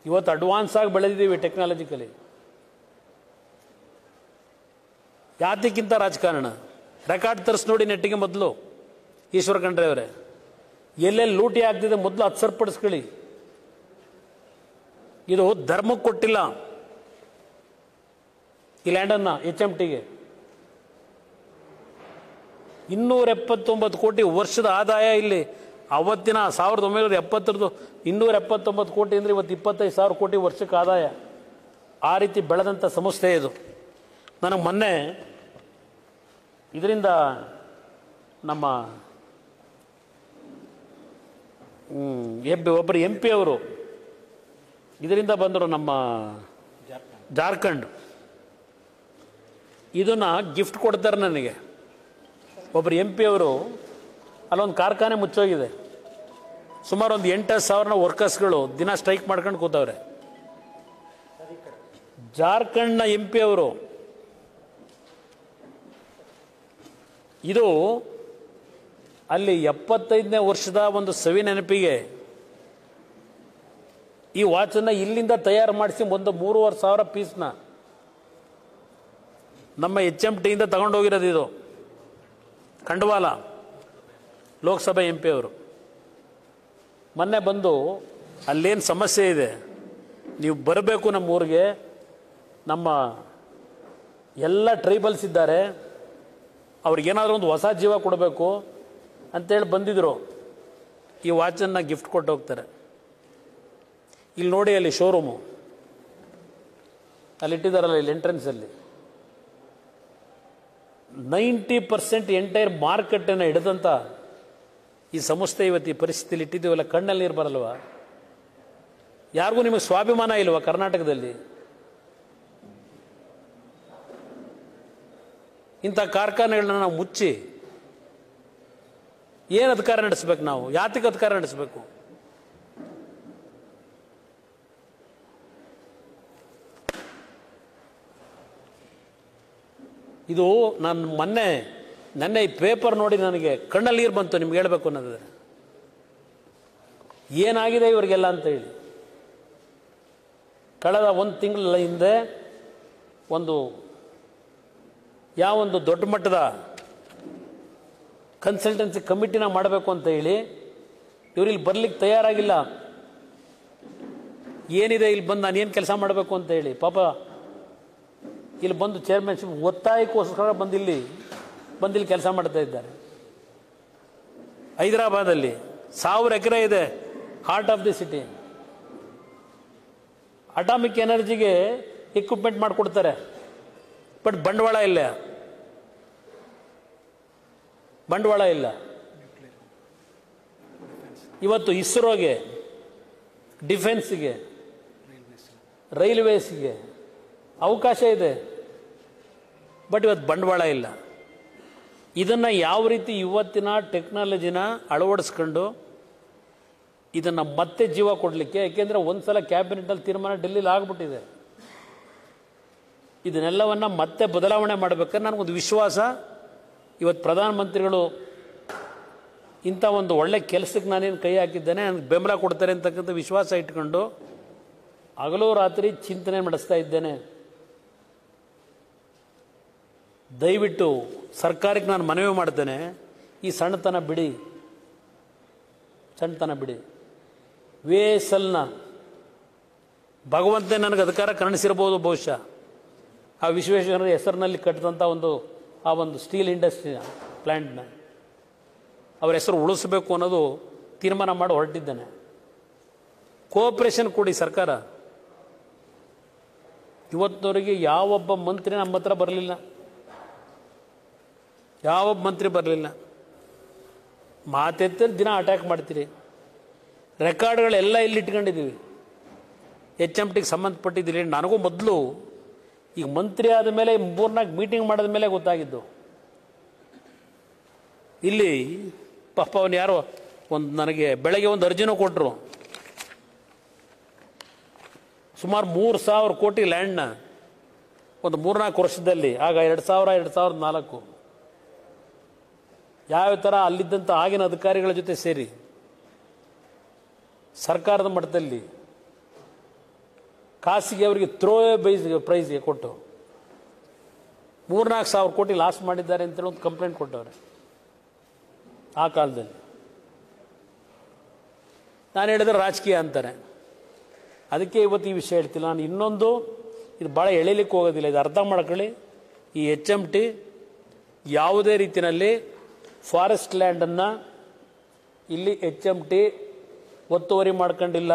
ಇವತ್ತು ಅಡ್ವಾನ್ಸ್ ಆಗಿ ಬೆಳೆದಿದ್ದೀವಿ ಟೆಕ್ನಾಲಜಿಕಲಿ. ಯಾತಕ್ಕಿಂತ ರಾಜಕಾರಣ ರೆಕಾರ್ಡ್ ತರಿಸಿ ನೋಡಿ ನೆಟ್ಟಿಗೆ. ಮೊದಲು ಈಶ್ವರ ಖಂಡ್ರೆ ಅವರೇ, ಎಲ್ಲೆಲ್ಲಿ ಲೂಟಿ ಆಗ್ತಿದೆ ಮೊದಲು ಅದು ಸರಿಪಡಿಸ್ಕೊಳ್ಳಿ. ಇದು ಧರ್ಮಕ್ಕೆ ಕೊಟ್ಟಿಲ್ಲ ಈ ಲ್ಯಾಂಡನ್ನು. HMTಗೆ 279 ಕೋಟಿ ವರ್ಷದ ಆದಾಯ. ಇಲ್ಲಿ ಅವತ್ತಿನ 1970 279 ಕೋಟಿ ಅಂದರೆ ಇವತ್ತು 25,000 ಕೋಟಿ ವರ್ಷಕ್ಕೆ ಆದಾಯ. ಆ ರೀತಿ ಬೆಳೆದಂಥ ಸಂಸ್ಥೆ ಇದು. ನನಗೆ ಮೊನ್ನೆ ಇದರಿಂದ ನಮ್ಮ ಒಬ್ಬರು MP ಅವರು ಇದರಿಂದ ಬಂದರು, ನಮ್ಮ ಜಾರ್ಖಂಡ್. ಇದನ್ನು ಗಿಫ್ಟ್ ಕೊಡ್ತಾರೆ ನನಗೆ. ಒಬ್ಬರು MP ಅವರು ಅಲ್ಲೊಂದು ಕಾರ್ಖಾನೆ ಮುಚ್ಚೋಗಿದೆ. ಸುಮಾರು ಒಂದು 8,000 ವರ್ಕರ್ಸ್ಗಳು ದಿನ ಸ್ಟ್ರೈಕ್ ಮಾಡ್ಕೊಂಡು ಕೂತವ್ರೆ. ಜಾರ್ಖಂಡ್ನ MP ಅವರು. ಇದು ಅಲ್ಲಿ 75ನೇ ವರ್ಷದ ಒಂದು ಸವಿ ನೆನಪಿಗೆ ಈ ವಾಚನ್ನು ಇಲ್ಲಿಂದ ತಯಾರು ಮಾಡಿಸಿ ಒಂದು 3,500 ಪೀಸ್ನ ನಮ್ಮ HMTಯಿಂದ ತಗೊಂಡೋಗಿರೋದು. ಇದು ಖಂಡವಾಲ ಲೋಕಸಭೆ MP ಅವರು ಮೊನ್ನೆ ಬಂದು ಅಲ್ಲೇನು ಸಮಸ್ಯೆ ಇದೆ ನೀವು ಬರಬೇಕು ನಮ್ಮ ಊರಿಗೆ, ನಮ್ಮ ಎಲ್ಲ ಟ್ರೈಬಲ್ಸ್ ಇದ್ದಾರೆ, ಅವ್ರಿಗೇನಾದರೂ ಒಂದು ಹೊಸ ಜೀವ ಕೊಡಬೇಕು ಅಂತೇಳಿ ಬಂದಿದ್ರು. ಈ ವಾಚನ್ನು ಗಿಫ್ಟ್ ಕೊಟ್ಟು ಹೋಗ್ತಾರೆ. ಇಲ್ಲಿ ನೋಡಿ, ಅಲ್ಲಿ ಶೋರೂಮು ಅಲ್ಲಿ ಇಟ್ಟಿದ್ದಾರಲ್ಲ, ಇಲ್ಲಿ ಎಂಟ್ರೆನ್ಸಲ್ಲಿ 90% ಎಂಟೈರ್ ಮಾರ್ಕೆಟನ್ನು ಹಿಡಿದಂಥ ಈ ಸಂಸ್ಥೆ ಇವತ್ತು ಈ ಪರಿಸ್ಥಿತಿಯಲ್ಲಿ ಇಟ್ಟಿದ್ದೀವಲ್ಲ, ಕಣ್ಣಲ್ಲಿ ನೀರು ಬರಲ್ವ? ಯಾರಿಗೂ ನಿಮಗೆ ಸ್ವಾಭಿಮಾನ ಇಲ್ವಾ ಕರ್ನಾಟಕದಲ್ಲಿ? ಇಂಥ ಕಾರ್ಖಾನೆಗಳನ್ನ ನಾವು ಮುಚ್ಚಿ ಏನು ಅಧಿಕಾರ ನಡೆಸಬೇಕು? ನಾವು ಯಾತಕ್ಕೆ ಅಧಿಕಾರ ನಡೆಸಬೇಕು? ಇದು ನಾನು ನೆನ್ನೆ ಈ ಪೇಪರ್ ನೋಡಿ ನನಗೆ ಕಣ್ಣಲ್ಲಿ ನೀರು ಬಂತು. ನಿಮ್ಗೆ ಹೇಳಬೇಕು ಅನ್ನೋದು ಏನಾಗಿದೆ ಇವರಿಗೆಲ್ಲ ಅಂತ ಹೇಳಿ. ಕಳೆದ 1 ತಿಂಗಳ ಹಿಂದೆ ಯಾವೊಂದು ದೊಡ್ಡ ಮಟ್ಟದ ಕನ್ಸಲ್ಟೆನ್ಸಿ ಕಮಿಟಿನ ಮಾಡಬೇಕು ಅಂತ ಹೇಳಿ ಇವ್ರು ಇಲ್ಲಿ ಬರ್ಲಿಕ್ಕೆ ತಯಾರಾಗಿಲ್ಲ. ಏನಿದೆ ಇಲ್ಲಿ ಬಂದು ನಾನು ಏನು ಕೆಲಸ ಮಾಡಬೇಕು ಅಂತ ಹೇಳಿ ಪಾಪ ಇಲ್ಲಿ ಬಂದು ಚೇರ್ಮನ್ಶಿಪ್ ಒತ್ತಾಯಕ್ಕೋಸ್ಕರ ಬಂದಿಲ್ಲಿ ಕೆಲಸ ಮಾಡ್ತಾ ಇದ್ದಾರೆ. ಹೈದರಾಬಾದಲ್ಲಿ 1000 ಎಕರೆ ಇದೆ, heart of the city. Atomic ಎನರ್ಜಿಗೆ ಇಕ್ವಿಪ್ಮೆಂಟ್ ಮಾಡಿಕೊಡ್ತಾರೆ, ಬಟ್ ಬಂಡವಾಳ ಇಲ್ಲ. ಇವತ್ತು ಇಸ್ರೋಗೆ, ಡಿಫೆನ್ಸ್ಗೆ, ರೈಲ್ವೇಸ್ಗೆ ಅವಕಾಶ ಇದೆ, ಬಟ್ ಇವತ್ತು ಬಂಡವಾಳ ಇಲ್ಲ. ಇದನ್ನು ಯಾವ ರೀತಿ ಇವತ್ತಿನ ಟೆಕ್ನಾಲಜಿನ ಅಳವಡಿಸ್ಕೊಂಡು ಇದನ್ನು ಮತ್ತೆ ಜೀವ ಕೊಡಲಿಕ್ಕೆ, ಯಾಕೆಂದರೆ ಒಂದ್ಸಲ ಕ್ಯಾಬಿನೆಟ್ನಲ್ಲಿ ತೀರ್ಮಾನ ಡೆಲ್ಲಿಲಿ ಆಗಿಬಿಟ್ಟಿದೆ. ಇದನ್ನೆಲ್ಲವನ್ನು ಮತ್ತೆ ಬದಲಾವಣೆ ಮಾಡಬೇಕಾದ್ರೆ ನನಗೊಂದು ವಿಶ್ವಾಸ, ಇವತ್ತು ಪ್ರಧಾನಮಂತ್ರಿಗಳು ಇಂಥ ಒಂದು ಒಳ್ಳೆ ಕೆಲಸಕ್ಕೆ ನಾನೇನು ಕೈ ಹಾಕಿದ್ದೇನೆ, ನನಗೆ ಬೆಂಬಲ ಕೊಡ್ತಾರೆ ಅಂತಕ್ಕಂಥ ವಿಶ್ವಾಸ ಇಟ್ಕೊಂಡು ಹಗಲು ರಾತ್ರಿ ಚಿಂತನೆ ನಡೆಸ್ತಾ ಇದ್ದೇನೆ. ದಯವಿಟ್ಟು ಸರ್ಕಾರಕ್ಕೆ ನಾನು ಮನವಿ ಮಾಡ್ತೇನೆ, ಈ ಸಣ್ಣತನ ಬಿಡಿ. VSLನ ಭಗವಂತ ನನಗೆ ಅಧಿಕಾರ ಕರುಣಿಸಿರ್ಬೋದು ಬಹುಶಃ. ಆ ವಿಶ್ವೇಶ್ವರಯ್ಯನ ಹೆಸರಿನಲ್ಲಿ ಕಟ್ಟಿದಂಥ ಒಂದು ಸ್ಟೀಲ್ ಇಂಡಸ್ಟ್ರಿನ ಪ್ಲ್ಯಾಂಟ್ನ ಅವರ ಹೆಸರು ಉಳಿಸಬೇಕು ಅನ್ನೋದು ತೀರ್ಮಾನ ಮಾಡಿ ಹೊರಟಿದ್ದೇನೆ. ಕೋಆಪರೇಷನ್ ಕೊಡಿ ಸರ್ಕಾರ. ಇವತ್ತಿನವರೆಗೆ ಯಾವೊಬ್ಬ ಮಂತ್ರಿ ನಮ್ಮ ಹತ್ರ ಬರಲಿಲ್ಲ, ಯಾವೊಬ್ಬ ಮಂತ್ರಿ ಬರಲಿಲ್ಲ. ಮಾತೆತ್ತಲ್ಲಿ ದಿನ ಅಟ್ಯಾಕ್ ಮಾಡ್ತೀರಿ. ರೆಕಾರ್ಡ್ಗಳೆಲ್ಲ ಇಲ್ಲಿ ಇಟ್ಕೊಂಡಿದ್ದೀವಿ. HMTಗೆ ಸಂಬಂಧಪಟ್ಟಿದ್ದೀರಿ. ನನಗೂ ಮೊದಲು ಈಗ ಮಂತ್ರಿ ಆದ ಮೇಲೆ 3-4 ಮೀಟಿಂಗ್ ಮಾಡಿದ ಮೇಲೆ ಗೊತ್ತಾಗಿದ್ದು. ಇಲ್ಲಿ ಪಾಪ ಅವನು ಯಾರೋ ನನಗೆ ಬೆಳಗ್ಗೆ ಒಂದು ಅರ್ಜಿನೂ ಕೊಟ್ಟರು. ಸುಮಾರು 3,000 ಕೋಟಿ ಲ್ಯಾಂಡ್ನ ಒಂದು 3-4 ವರ್ಷದಲ್ಲಿ, ಆಗ 2000-2004 ಯಾವ ಥರ ಅಲ್ಲಿದ್ದಂಥ ಆಗಿನ ಅಧಿಕಾರಿಗಳ ಜೊತೆ ಸೇರಿ ಸರ್ಕಾರದ ಮಟ್ಟದಲ್ಲಿ ಖಾಸಗಿ ಅವರಿಗೆ ಪ್ರೈಸ್ಗೆ ಕೊಟ್ಟು 3-4 ಸಾವಿರ ಕೋಟಿ ಲಾಸ್ ಮಾಡಿದ್ದಾರೆ ಅಂತೇಳಿ ಒಂದು ಕಂಪ್ಲೇಂಟ್ ಕೊಟ್ಟವ್ರೆ ಆ ಕಾಲದಲ್ಲಿ. ನಾನು ಹೇಳಿದ್ರೆ ರಾಜಕೀಯ ಅಂತಾರೆ. ಅದಕ್ಕೆ ಇವತ್ತು ಈ ವಿಷಯ ಹೇಳ್ತಿಲ್ಲ. ನಾನು ಇನ್ನೊಂದು ಇದು ಭಾಳ ಎಳೀಲಿಕ್ಕೆ ಹೋಗೋದಿಲ್ಲ, ಇದು ಅರ್ಥ ಮಾಡ್ಕೊಳ್ಳಿ. ಈ HMT ಯಾವುದೇ ರೀತಿಯಲ್ಲಿ ಫಾರೆಸ್ಟ್ ಲ್ಯಾಂಡನ್ನು ಇಲ್ಲಿ HMT ಒತ್ತುವರಿ ಮಾಡ್ಕೊಂಡಿಲ್ಲ.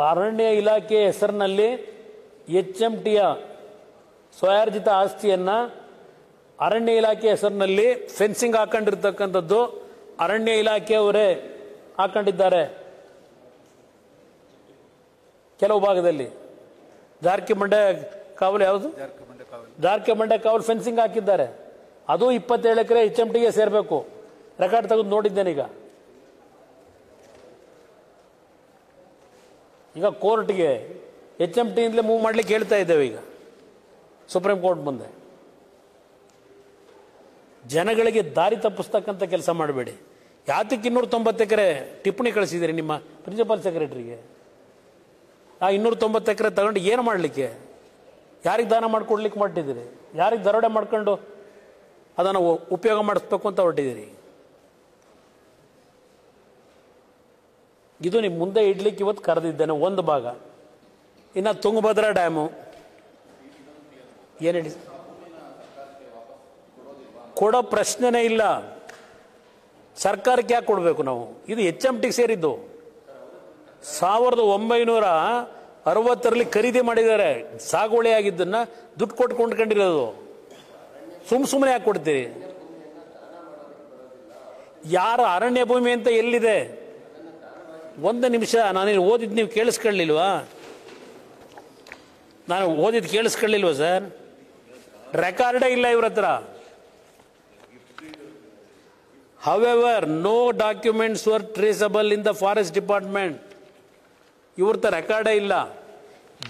ಅರಣ್ಯ ಇಲಾಖೆ ಹೆಸರಿನಲ್ಲಿ HMTಯ ಸ್ವಯಾರ್ಜಿತ ಆಸ್ತಿಯನ್ನು ಅರಣ್ಯ ಇಲಾಖೆ ಹೆಸರಿನಲ್ಲಿ ಫೆನ್ಸಿಂಗ್ ಹಾಕೊಂಡಿರ್ತಕ್ಕಂಥದ್ದು ಅರಣ್ಯ ಇಲಾಖೆಯವರೇ ಹಾಕೊಂಡಿದ್ದಾರೆ. ಕೆಲವು ಭಾಗದಲ್ಲಿ ಜಾರ್ಕಿಮಂಡೆ ಕಾವಲು, ಯಾವುದು ಜಾರ್ಕಿಮಂಡೆ ಕಾವಲು ಫೆನ್ಸಿಂಗ್ ಹಾಕಿದ್ದಾರೆ. ಅದು 27 ಎಕರೆ HMTಗೆ ಸೇರಬೇಕು. ರೆಕಾರ್ಡ್ ತೆಗೆದು ನೋಡಿದ್ದೇನೆ. ಈಗ ಕೋರ್ಟ್ಗೆ HMTಯಿಂದಲೇ ಮೂವ್ ಮಾಡಲಿಕ್ಕೆ ಹೇಳ್ತಾ ಇದ್ದೇವೆ. ಈಗ ಸುಪ್ರೀಂ ಕೋರ್ಟ್ ಮುಂದೆ ಜನಗಳಿಗೆ ದಾರಿ ತಪ್ಪಿಸ್ತಕ್ಕಂಥ ಕೆಲಸ ಮಾಡಬೇಡಿ. ಯಾತಕ್ಕೆ 290 ಎಕರೆ ಟಿಪ್ಪಣಿ ಕಳಿಸಿದ್ದೀರಿ ನಿಮ್ಮ ಪ್ರಿನ್ಸಿಪಲ್ ಸೆಕ್ರೆಟರಿಗೆ? ಆ 290 ಎಕರೆ ತಗೊಂಡು ಏನು ಮಾಡಲಿಕ್ಕೆ, ಯಾರಿಗೆ ದಾನ ಮಾಡಿಕೊಡ್ಲಿಕ್ಕೆ ಮಾಡಿದ್ದೀರಿ? ಯಾರಿಗೆ ದರೋಡೆ ಮಾಡ್ಕೊಂಡು ಅದನ್ನು ಉಪಯೋಗ ಮಾಡಿಸ್ಬೇಕು ಅಂತ ಹೊರಟಿದ್ದೀರಿ? ಇದು ನಿಮ್ಮ ಮುಂದೆ ಇಡ್ಲಿಕ್ಕೆ ಇವತ್ತು ಕರೆದಿದ್ದೇನೆ ಒಂದು ಭಾಗ. ಇನ್ನು ತುಂಗಭದ್ರಾ ಡ್ಯಾಮು ಏನು ಹೇಳಿ, ಕೊಡೋ ಪ್ರಶ್ನೆನೇ ಇಲ್ಲ. ಸರ್ಕಾರಕ್ಕೆ ಯಾಕೆ ಕೊಡಬೇಕು ನಾವು? ಇದು HMTಗೆ ಸೇರಿದ್ದು. 1960ರಲ್ಲಿ ಖರೀದಿ ಮಾಡಿದ್ದಾರೆ. ಸಾಗುವಳಿ ಆಗಿದ್ದನ್ನು ದುಡ್ಡು ಕೊಟ್ಟು ಕೊಂಡ್ಕೊಂಡಿರೋದು. ಸುಮ್ಮನೆ ಯಾಕೆ ಕೊಡ್ತೀರಿ? ಯಾರ ಅರಣ್ಯ ಭೂಮಿ ಅಂತ ಎಲ್ಲಿದೆ? ಒಂದು ನಿಮಿಷ, ನಾನೇನು ಓದಿದ್ದು ನೀವು ಕೇಳಿಸ್ಕೊಳ್ಳಿಲ್ವಾ? ನಾನು ಓದಿದ್ದು ಕೇಳಿಸ್ಕೊಳ್ಳಿಲ್ವಾ ಸರ್? ರೆಕಾರ್ಡೇ ಇಲ್ಲ ಇವ್ರ ಹತ್ರ. However, no documents were traceable in the forest department. ಇವ್ರ ಹತ್ರ ರೆಕಾರ್ಡೇ ಇಲ್ಲ.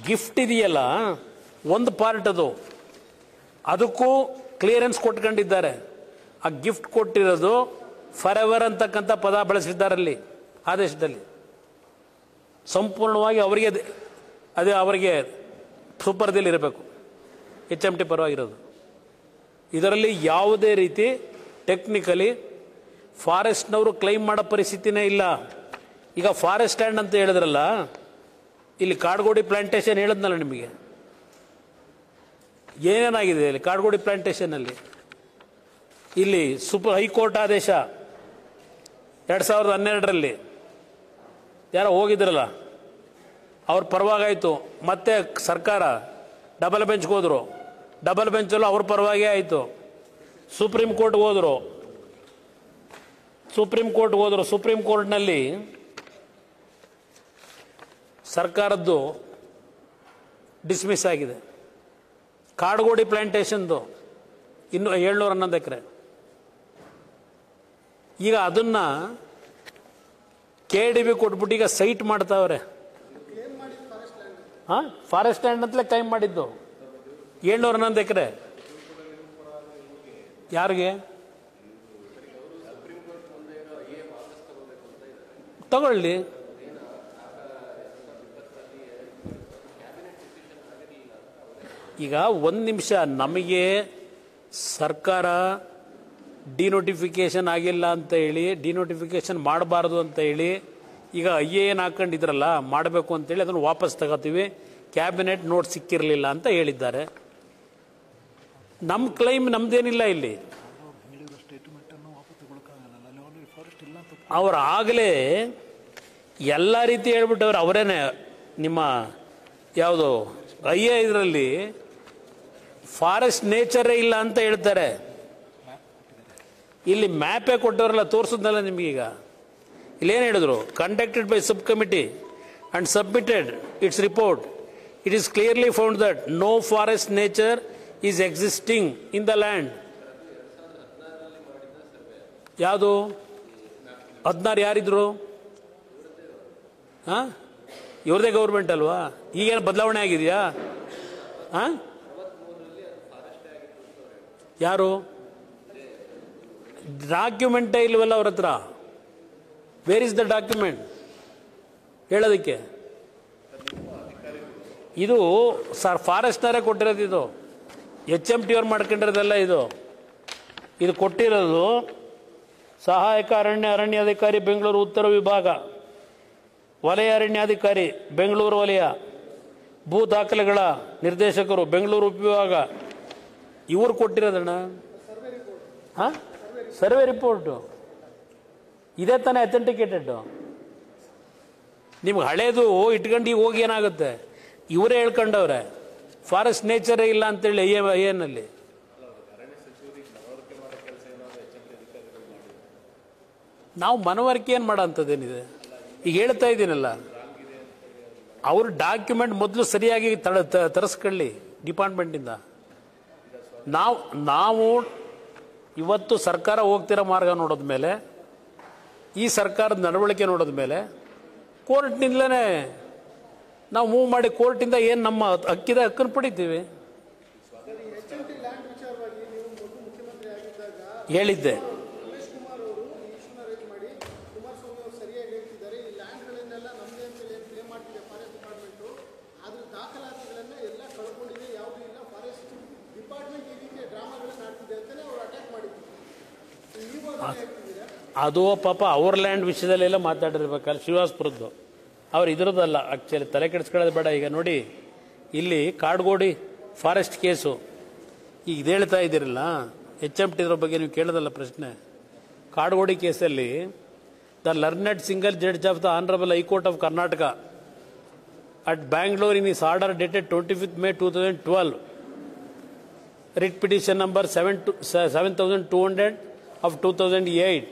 ಗಿಫ್ಟ್ ಇದೆಯಲ್ಲ ಒಂದು ಪಾರ್ಟ್, ಅದಕ್ಕೂ ಕ್ಲಿಯರೆನ್ಸ್ ಕೊಟ್ಕೊಂಡಿದ್ದಾರೆ. ಆ ಗಿಫ್ಟ್ ಕೊಟ್ಟಿರೋದು ಫಾರ್ ಎವರ್ ಅಂತಕ್ಕಂಥ ಪದ ಬಳಸಿದ್ದಾರಲ್ಲಿ ಆದೇಶದಲ್ಲಿ. ಸಂಪೂರ್ಣವಾಗಿ ಅವರಿಗೆ ಸುಪರ್ದಲ್ಲಿ ಇರಬೇಕು HMT ಪರವಾಗಿರೋದು. ಇದರಲ್ಲಿ ಯಾವುದೇ ರೀತಿ ಟೆಕ್ನಿಕಲಿ ಫಾರೆಸ್ಟ್ನವರು ಕ್ಲೈಮ್ ಮಾಡೋ ಪರಿಸ್ಥಿತಿನೇ ಇಲ್ಲ. ಈಗ ಫಾರೆಸ್ಟ್ ಲ್ಯಾಂಡ್ ಅಂತ ಹೇಳಿದ್ರಲ್ಲ, ಇಲ್ಲಿ ಕಾಡ್ಗೋಡಿ ಪ್ಲಾಂಟೇಶನ್ ಹೇಳಿದ್ನಲ್ಲ ನಿಮಗೆ, ಏನೇನಾಗಿದೆ ಇಲ್ಲಿ ಕಾಡ್ಗೋಡಿ ಪ್ಲಾಂಟೇಶನ್ನಲ್ಲಿ? ಇಲ್ಲಿ ಹೈಕೋರ್ಟ್ ಆದೇಶ 2012ರಲ್ಲಿ ಯಾರೋ ಹೋಗಿದ್ರಲ್ಲ, ಅವ್ರ ಪರವಾಗಾಯಿತು. ಮತ್ತೆ ಸರ್ಕಾರ ಡಬಲ್ ಬೆಂಚ್ಗೆ ಹೋದರು. ಡಬಲ್ ಬೆಂಚಲ್ಲೂ ಅವ್ರ ಪರವಾಗಿ ಆಯಿತು. ಸುಪ್ರೀಂ ಕೋರ್ಟ್ಗೆ ಹೋದರು. ಸುಪ್ರೀಂ ಕೋರ್ಟ್ನಲ್ಲಿ ಸರ್ಕಾರದ್ದು ಡಿಸ್ಮಿಸ್ ಆಗಿದೆ. ಕಾಡ್ಗೋಡಿ ಪ್ಲಾಂಟೇಶನ್ದು ಇನ್ನು 711 ಎಕರೆ. ಈಗ ಅದನ್ನು KDB ಕೊಟ್ಬಿಟ್ಟು ಈಗ ಸೈಟ್ ಮಾಡ್ತಾವ್ರೆ. ಫಾರೆಸ್ಟ್ ಲ್ಯಾಂಡ್ ಅಂತಲೇ ಕ್ಲೈಮ್ ಮಾಡಿದ್ದು 711 ಎಕರೆ. ಯಾರಿಗೆ ತಗೊಳ್ಳಿ? ಈಗ ಒಂದು ನಿಮಿಷ, ನಮಗೆ ಸರ್ಕಾರ ಡಿನೋಟಿಫಿಕೇಶನ್ ಆಗಿಲ್ಲ ಅಂತ ಹೇಳಿ, ಡಿನೋಟಿಫಿಕೇಶನ್ ಮಾಡಬಾರ್ದು ಅಂತ ಹೇಳಿ ಈಗ ಏನು ಹಾಕೊಂಡಿದ್ರಲ್ಲ ಮಾಡಬೇಕು ಅಂತೇಳಿ ಅದನ್ನು ವಾಪಸ್ ತಗೋತೀವಿ, ಕ್ಯಾಬಿನೆಟ್ ನೋಟ್ ಸಿಕ್ಕಿರಲಿಲ್ಲ ಅಂತ ಹೇಳಿದ್ದಾರೆ. ನಮ್ಮ ಕ್ಲೈಮ್ ನಮ್ದೇನಿಲ್ಲ ಇಲ್ಲಿ. ಅವ್ರು ಆಗಲೇ ಎಲ್ಲ ರೀತಿ ಹೇಳ್ಬಿಟ್ಟವ್ರು ಅವರೇನೆ. ನಿಮ್ಮ ಯಾವುದು ಇದರಲ್ಲಿ ಫಾರೆಸ್ಟ್ ನೇಚರೇ ಇಲ್ಲ ಅಂತ ಹೇಳ್ತಾರೆ. ಇಲ್ಲಿ ಮ್ಯಾಪೇ ಕೊಟ್ಟವರಲ್ಲ, ತೋರಿಸಿದ್ನಲ್ಲ ನಿಮಗೀಗ. ಇಲ್ಲೇನು ಹೇಳಿದ್ರು? Conducted by sub committee and submitted its report. It is clearly found that no forest nature is existing in the land. ಯಾವುದು 16 ಯಾರಿದ್ರು? ಹಾಂ, ಇವ್ರದೇ ಗೌರ್ಮೆಂಟ್ ಅಲ್ವಾ? ಈಗೇನು ಬದಲಾವಣೆ ಆಗಿದೆಯಾ? ಹಾಂ, ಯಾರು ಡಾಕ್ಯುಮೆಂಟೇ ಇಲ್ವಲ್ಲ ಅವ್ರ ಹತ್ರ? ವೇರ್ ಇಸ್ ದ ಡಾಕ್ಯುಮೆಂಟ್ ಹೇಳೋದಕ್ಕೆ? ಇದು ಸರ್ ಫಾರೆಸ್ಟ್ನರೇ ಕೊಟ್ಟಿರೋದು. ಇದು HMT ಅವ್ರು ಮಾಡ್ಕೊಂಡಿರೋದಲ್ಲ. ಇದು ಕೊಟ್ಟಿರೋದು ಸಹಾಯಕ ಅರಣ್ಯಾಧಿಕಾರಿ ಬೆಂಗಳೂರು ಉತ್ತರ ವಿಭಾಗ, ವಲಯ ಅರಣ್ಯಾಧಿಕಾರಿ ಬೆಂಗಳೂರು ವಲಯ, ಭೂ ದಾಖಲೆಗಳ ನಿರ್ದೇಶಕರು ಬೆಂಗಳೂರು ಉಪವಿಭಾಗ, ಇವರು ಕೊಟ್ಟಿರೋದಣ್ಣ. ಹಾಂ, ಸರ್ವೆ ರಿಪೋರ್ಟು ಇದೇ ತಾನೇ ಅಥೆಂಟಿಕೇಟೆಡ್. ನಿಮ್ಗೆ ಹಳೇದು ಇಟ್ಕೊಂಡು ಈಗ ಹೋಗಿ ಏನಾಗುತ್ತೆ? ಇವರೇ ಹೇಳ್ಕೊಂಡವ್ರೆ ಫಾರೆಸ್ಟ್ ನೇಚರೇ ಇಲ್ಲ ಅಂತೇಳಿ. ಏನಲ್ಲಿ ನಾವು ಮನವರಿಕೆ ಏನು ಮಾಡೋ ಅಂಥದ್ದೇನಿದೆ? ಈಗ ಹೇಳ್ತಾ ಇದ್ದೀನಲ್ಲ, ಅವರು ಡಾಕ್ಯುಮೆಂಟ್ ಮೊದಲು ಸರಿಯಾಗಿ ತರಿಸ್ಕೊಳ್ಳಿ ಡಿಪಾರ್ಟ್ಮೆಂಟಿಂದ. ನಾವು ಇವತ್ತು ಸರ್ಕಾರ ಹೋಗ್ತಿರೋ ಮಾರ್ಗ ನೋಡಿದ ಮೇಲೆ, ಈ ಸರ್ಕಾರದ ನಡವಳಿಕೆ ನೋಡಿದ ಮೇಲೆ ಕೋರ್ಟ್ನಿಂದಲೇ ನಾವು ಮೂವ್ ಮಾಡಿ ಕೋರ್ಟಿಂದ ಏನು ನಮ್ಮ ಹಕ್ಕನ್ನು ಪಡಿತೀವಿ. ಹೇಳಿದ್ದೆ ಅದು ಪಾಪ ಅವ್ರ ಲ್ಯಾಂಡ್ ವಿಷಯದಲ್ಲೆಲ್ಲ ಮಾತಾಡಿರ್ಬೇಕಲ್ಲ ಶ್ರೀನಿವಾಸಪುರದ್ದು. ಅವ್ರು ಇದ್ರದ್ದಲ್ಲ ಆ್ಯಕ್ಚುಲಿ, ತಲೆ ಕೆಡಿಸ್ಕೊಳ್ಳೋದು ಬೇಡ. ಈಗ ನೋಡಿ, ಇಲ್ಲಿ ಕಾಡ್ಗೋಡಿ ಫಾರೆಸ್ಟ್ ಕೇಸು ಈಗ ಇದು ಹೇಳ್ತಾ ಇದ್ದೀರಲ್ಲ, HMT ಇದ್ರ ಬಗ್ಗೆ ನೀವು ಕೇಳೋದಲ್ಲ ಪ್ರಶ್ನೆ. ಕಾಡ್ಗೋಡಿ ಕೇಸಲ್ಲಿ the learned single judge of the honourable high court of Karnataka at Bangalore in is order dated 25th May 2012, writ petition number 7200 of 2008,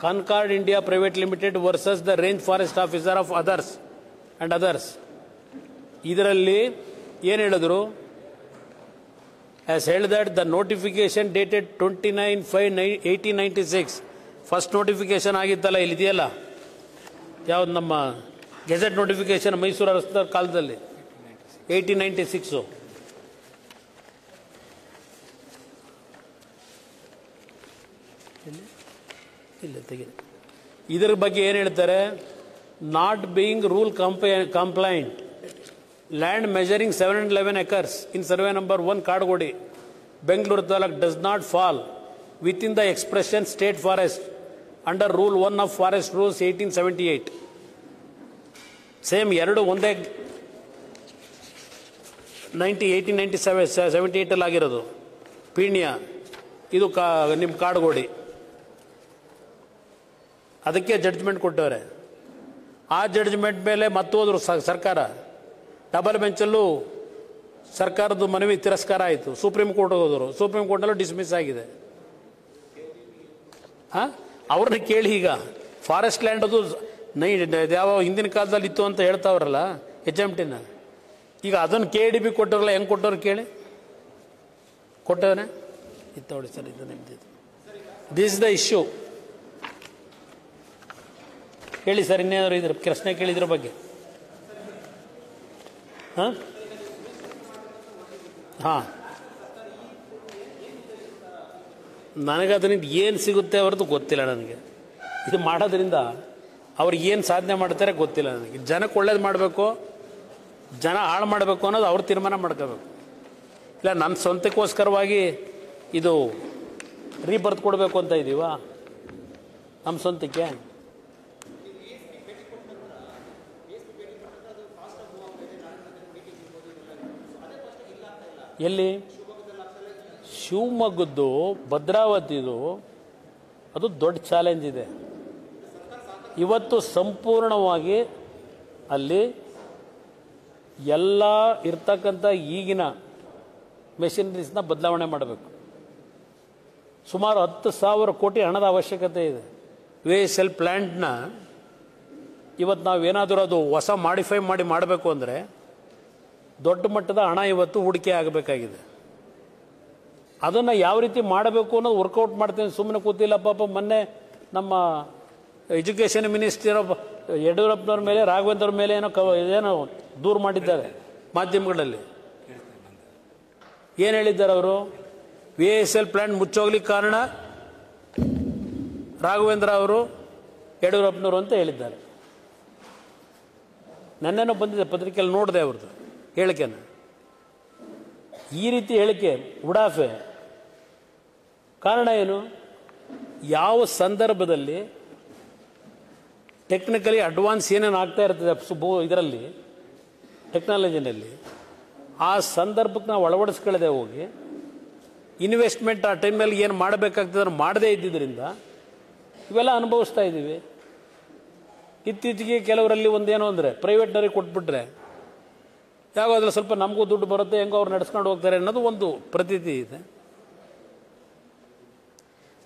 Concord India Private Limited versus the Range Forest Officer of others. ಇದರಲ್ಲಿ ಏನು ಹೇಳಿದ್ರು? Has held that the notification dated 29/5/1896, first notification ಆಗಿತ್ತಲ್ಲ, ಇಲ್ಲಿದೆಯಲ್ಲ ಯಾವ್ದು ನಮ್ಮ ಗೆಜೆಟ್ ನೋಟಿಫಿಕೇಶನ್ ಮೈಸೂರು ಅರಸರ ಕಾಲದಲ್ಲಿ 1896. ಇಲ್ಲ ತೆಗೆದು ಇದರ ಬಗ್ಗೆ ಏನು ಹೇಳ್ತಾರೆ? Not being rule compliant land measuring 711 acres in survey number 1 Kadugodi Bengaluru taluk does not fall within the expression state forest under rule 1 of forest rules 1878. Same ಎರಡು ಒಂದೇ 1878 ಆಗಿರೋದು. ಪೀಣ್ಯ ಇದು ನಿಮ್ಮ ಕಾಡ್ಗೋಡಿ. ಅದಕ್ಕೆ ಜಡ್ಜ್ಮೆಂಟ್ ಕೊಟ್ಟವ್ರೆ. ಆ ಜಡ್ಜ್ಮೆಂಟ್ ಮೇಲೆ ಮತ್ತೋದ್ರು ಸರ್ಕಾರ. ಡಬಲ್ ಬೆಂಚಲ್ಲೂ ಸರ್ಕಾರದ ಮನವಿ ತಿರಸ್ಕಾರ ಆಯಿತು. ಸುಪ್ರೀಂ ಕೋರ್ಟ್ ಹೋದರು. ಸುಪ್ರೀಂ ಕೋರ್ಟಲ್ಲೂ ಡಿಸ್ಮಿಸ್ ಆಗಿದೆ. ಅವ್ರನ್ನ ಕೇಳಿ, ಈಗ ಫಾರೆಸ್ಟ್ ಲ್ಯಾಂಡ್ ಅದು ಯಾವ ಹಿಂದಿನ ಕಾಲದಲ್ಲಿ ಇತ್ತು ಅಂತ ಹೇಳ್ತಾವ್ರಲ್ಲ HMTನ, ಈಗ ಅದನ್ನು KDB ಕೊಟ್ಟವ್ರಲ್ಲ, ಹೆಂಗೆ ಕೊಟ್ಟವ್ರು ಕೇಳಿ? ಕೊಟ್ಟವನೇ ಇತ್ತವಳಿ ಸರ್, ಇದು ನಿಮ್ದಿದ್ದು. This is the issue. ಹೇಳಿ ಸರ್, ಇನ್ನೇನಾದ್ರು ಇದ್ರ ಪ್ರಶ್ನೆ ಕೇಳಿದ್ರ ಬಗ್ಗೆ? ಹಾಂ, ನನಗದರಿಂದ ಏನು ಸಿಗುತ್ತೆ ಅವ್ರದ್ದು ಗೊತ್ತಿಲ್ಲ ನನಗೆ. ಇದು ಮಾಡೋದ್ರಿಂದ ಅವ್ರು ಏನು ಸಾಧನೆ ಮಾಡ್ತಾರೆ ಗೊತ್ತಿಲ್ಲ ನನಗೆ. ಜನಕ್ಕೆ ಒಳ್ಳೇದು ಮಾಡಬೇಕು, ಜನ ಹಾಳು ಮಾಡಬೇಕು ಅನ್ನೋದು ಅವ್ರು ತೀರ್ಮಾನ ಮಾಡ್ಕೋಬೇಕು. ಇಲ್ಲ ನನ್ನ ಸ್ವಂತಕ್ಕೋಸ್ಕರವಾಗಿ ಇದು ರೀಬರ್ತ್ ಕೊಡಬೇಕು ಅಂತ ಇದ್ದೀವ ನಮ್ಮ ಸ್ವಂತಕ್ಕೆ? ಎಲ್ಲಿ? ಶಿವಮೊಗ್ಗದ್ದು ಭದ್ರಾವತಿದು ಅದು ದೊಡ್ಡ ಚಾಲೆಂಜ್ ಇದೆ. ಇವತ್ತು ಸಂಪೂರ್ಣವಾಗಿ ಅಲ್ಲಿ ಎಲ್ಲ ಇರ್ತಕ್ಕಂಥ ಈಗಿನ ಮೆಷಿನರೀಸ್ನ ಬದಲಾವಣೆ ಮಾಡಬೇಕು. ಸುಮಾರು 10,000 ಕೋಟಿ ಹಣದ ಅವಶ್ಯಕತೆ ಇದೆ. VSL ಪ್ಲ್ಯಾಂಟ್ನ ಇವತ್ತು ನಾವೇನಾದರೂ ಅದು ಹೊಸ ಮಾಡಿಫೈ ಮಾಡಬೇಕು ಅಂದರೆ ದೊಡ್ಡ ಮಟ್ಟದ ಹಣ ಇವತ್ತು ಹೂಡಿಕೆ ಆಗಬೇಕಾಗಿದೆ. ಅದನ್ನು ಯಾವ ರೀತಿ ಮಾಡಬೇಕು ಅನ್ನೋದು ವರ್ಕೌಟ್ ಮಾಡ್ತೀನಿ, ಸುಮ್ಮನೆ ಕೂತಿಲ್ಲ. ಪಾಪ ಮೊನ್ನೆ ನಮ್ಮ ಎಜುಕೇಷನ್ ಮಿನಿಸ್ಟರ್ ಯಡಿಯೂರಪ್ಪನವ್ರ ಮೇಲೆ, ರಾಘವೇಂದ್ರ ಮೇಲೆ ಏನೋ ದೂರು ಮಾಡಿದ್ದಾರೆ ಮಾಧ್ಯಮಗಳಲ್ಲಿ. ಏನು ಹೇಳಿದ್ದಾರೆ ಅವರು? VSL ಪ್ಲ್ಯಾಂಟ್ ಮುಚ್ಚೋಗ್ಲಿಕ್ಕೆ ಕಾರಣ ರಾಘವೇಂದ್ರ ಅವರು, ಯಡಿಯೂರಪ್ಪನವರು ಅಂತ ಹೇಳಿದ್ದಾರೆ. ನನ್ನೇನೋ ಬಂದಿದೆ ಪತ್ರಿಕೆಯಲ್ಲಿ, ನೋಡಿದೆ ಅವ್ರದ್ದು ಹೇಳಿಕೆನ. ಈ ರೀತಿ ಹೇಳಿಕೆ ಉಡಾಫೆ. ಕಾರಣ ಏನು? ಯಾವ ಸಂದರ್ಭದಲ್ಲಿ ಟೆಕ್ನಿಕಲಿ ಅಡ್ವಾನ್ಸ್ ಏನೇನು ಆಗ್ತಾ ಇರ್ತದೆ ಇದರಲ್ಲಿ ಟೆಕ್ನಾಲಜಿನಲ್ಲಿ, ಆ ಸಂದರ್ಭಕ್ಕೆ ನಾವು ಅಳವಡಿಸ್ಕೊಳ್ಳದೆ ಹೋಗಿ ಇನ್ವೆಸ್ಟ್ಮೆಂಟ್ ಆ ಟೈಮ್ನಲ್ಲಿ ಏನು ಮಾಡಬೇಕಾಗ್ತದೆ ಮಾಡದೇ ಇದ್ದಿದ್ದರಿಂದ ಇವೆಲ್ಲ ಅನುಭವಿಸ್ತಾ ಇದ್ದೀವಿ. ಇತ್ತೀಚೆಗೆ ಕೆಲವರಲ್ಲಿ ಒಂದೇನೋ ಅಂದರೆ ಪ್ರೈವೇಟ್ನವ್ರಿಗೆ ಕೊಟ್ಬಿಟ್ರೆ ಯಾವಾಗಲೂ ಸ್ವಲ್ಪ ನಮಗೂ ದುಡ್ಡು ಬರುತ್ತೆ, ಹೆಂಗೋ ಅವ್ರು ನಡೆಸ್ಕೊಂಡು ಹೋಗ್ತಾರೆ ಅನ್ನೋದು ಒಂದು ಪ್ರತೀತಿ ಇದೆ.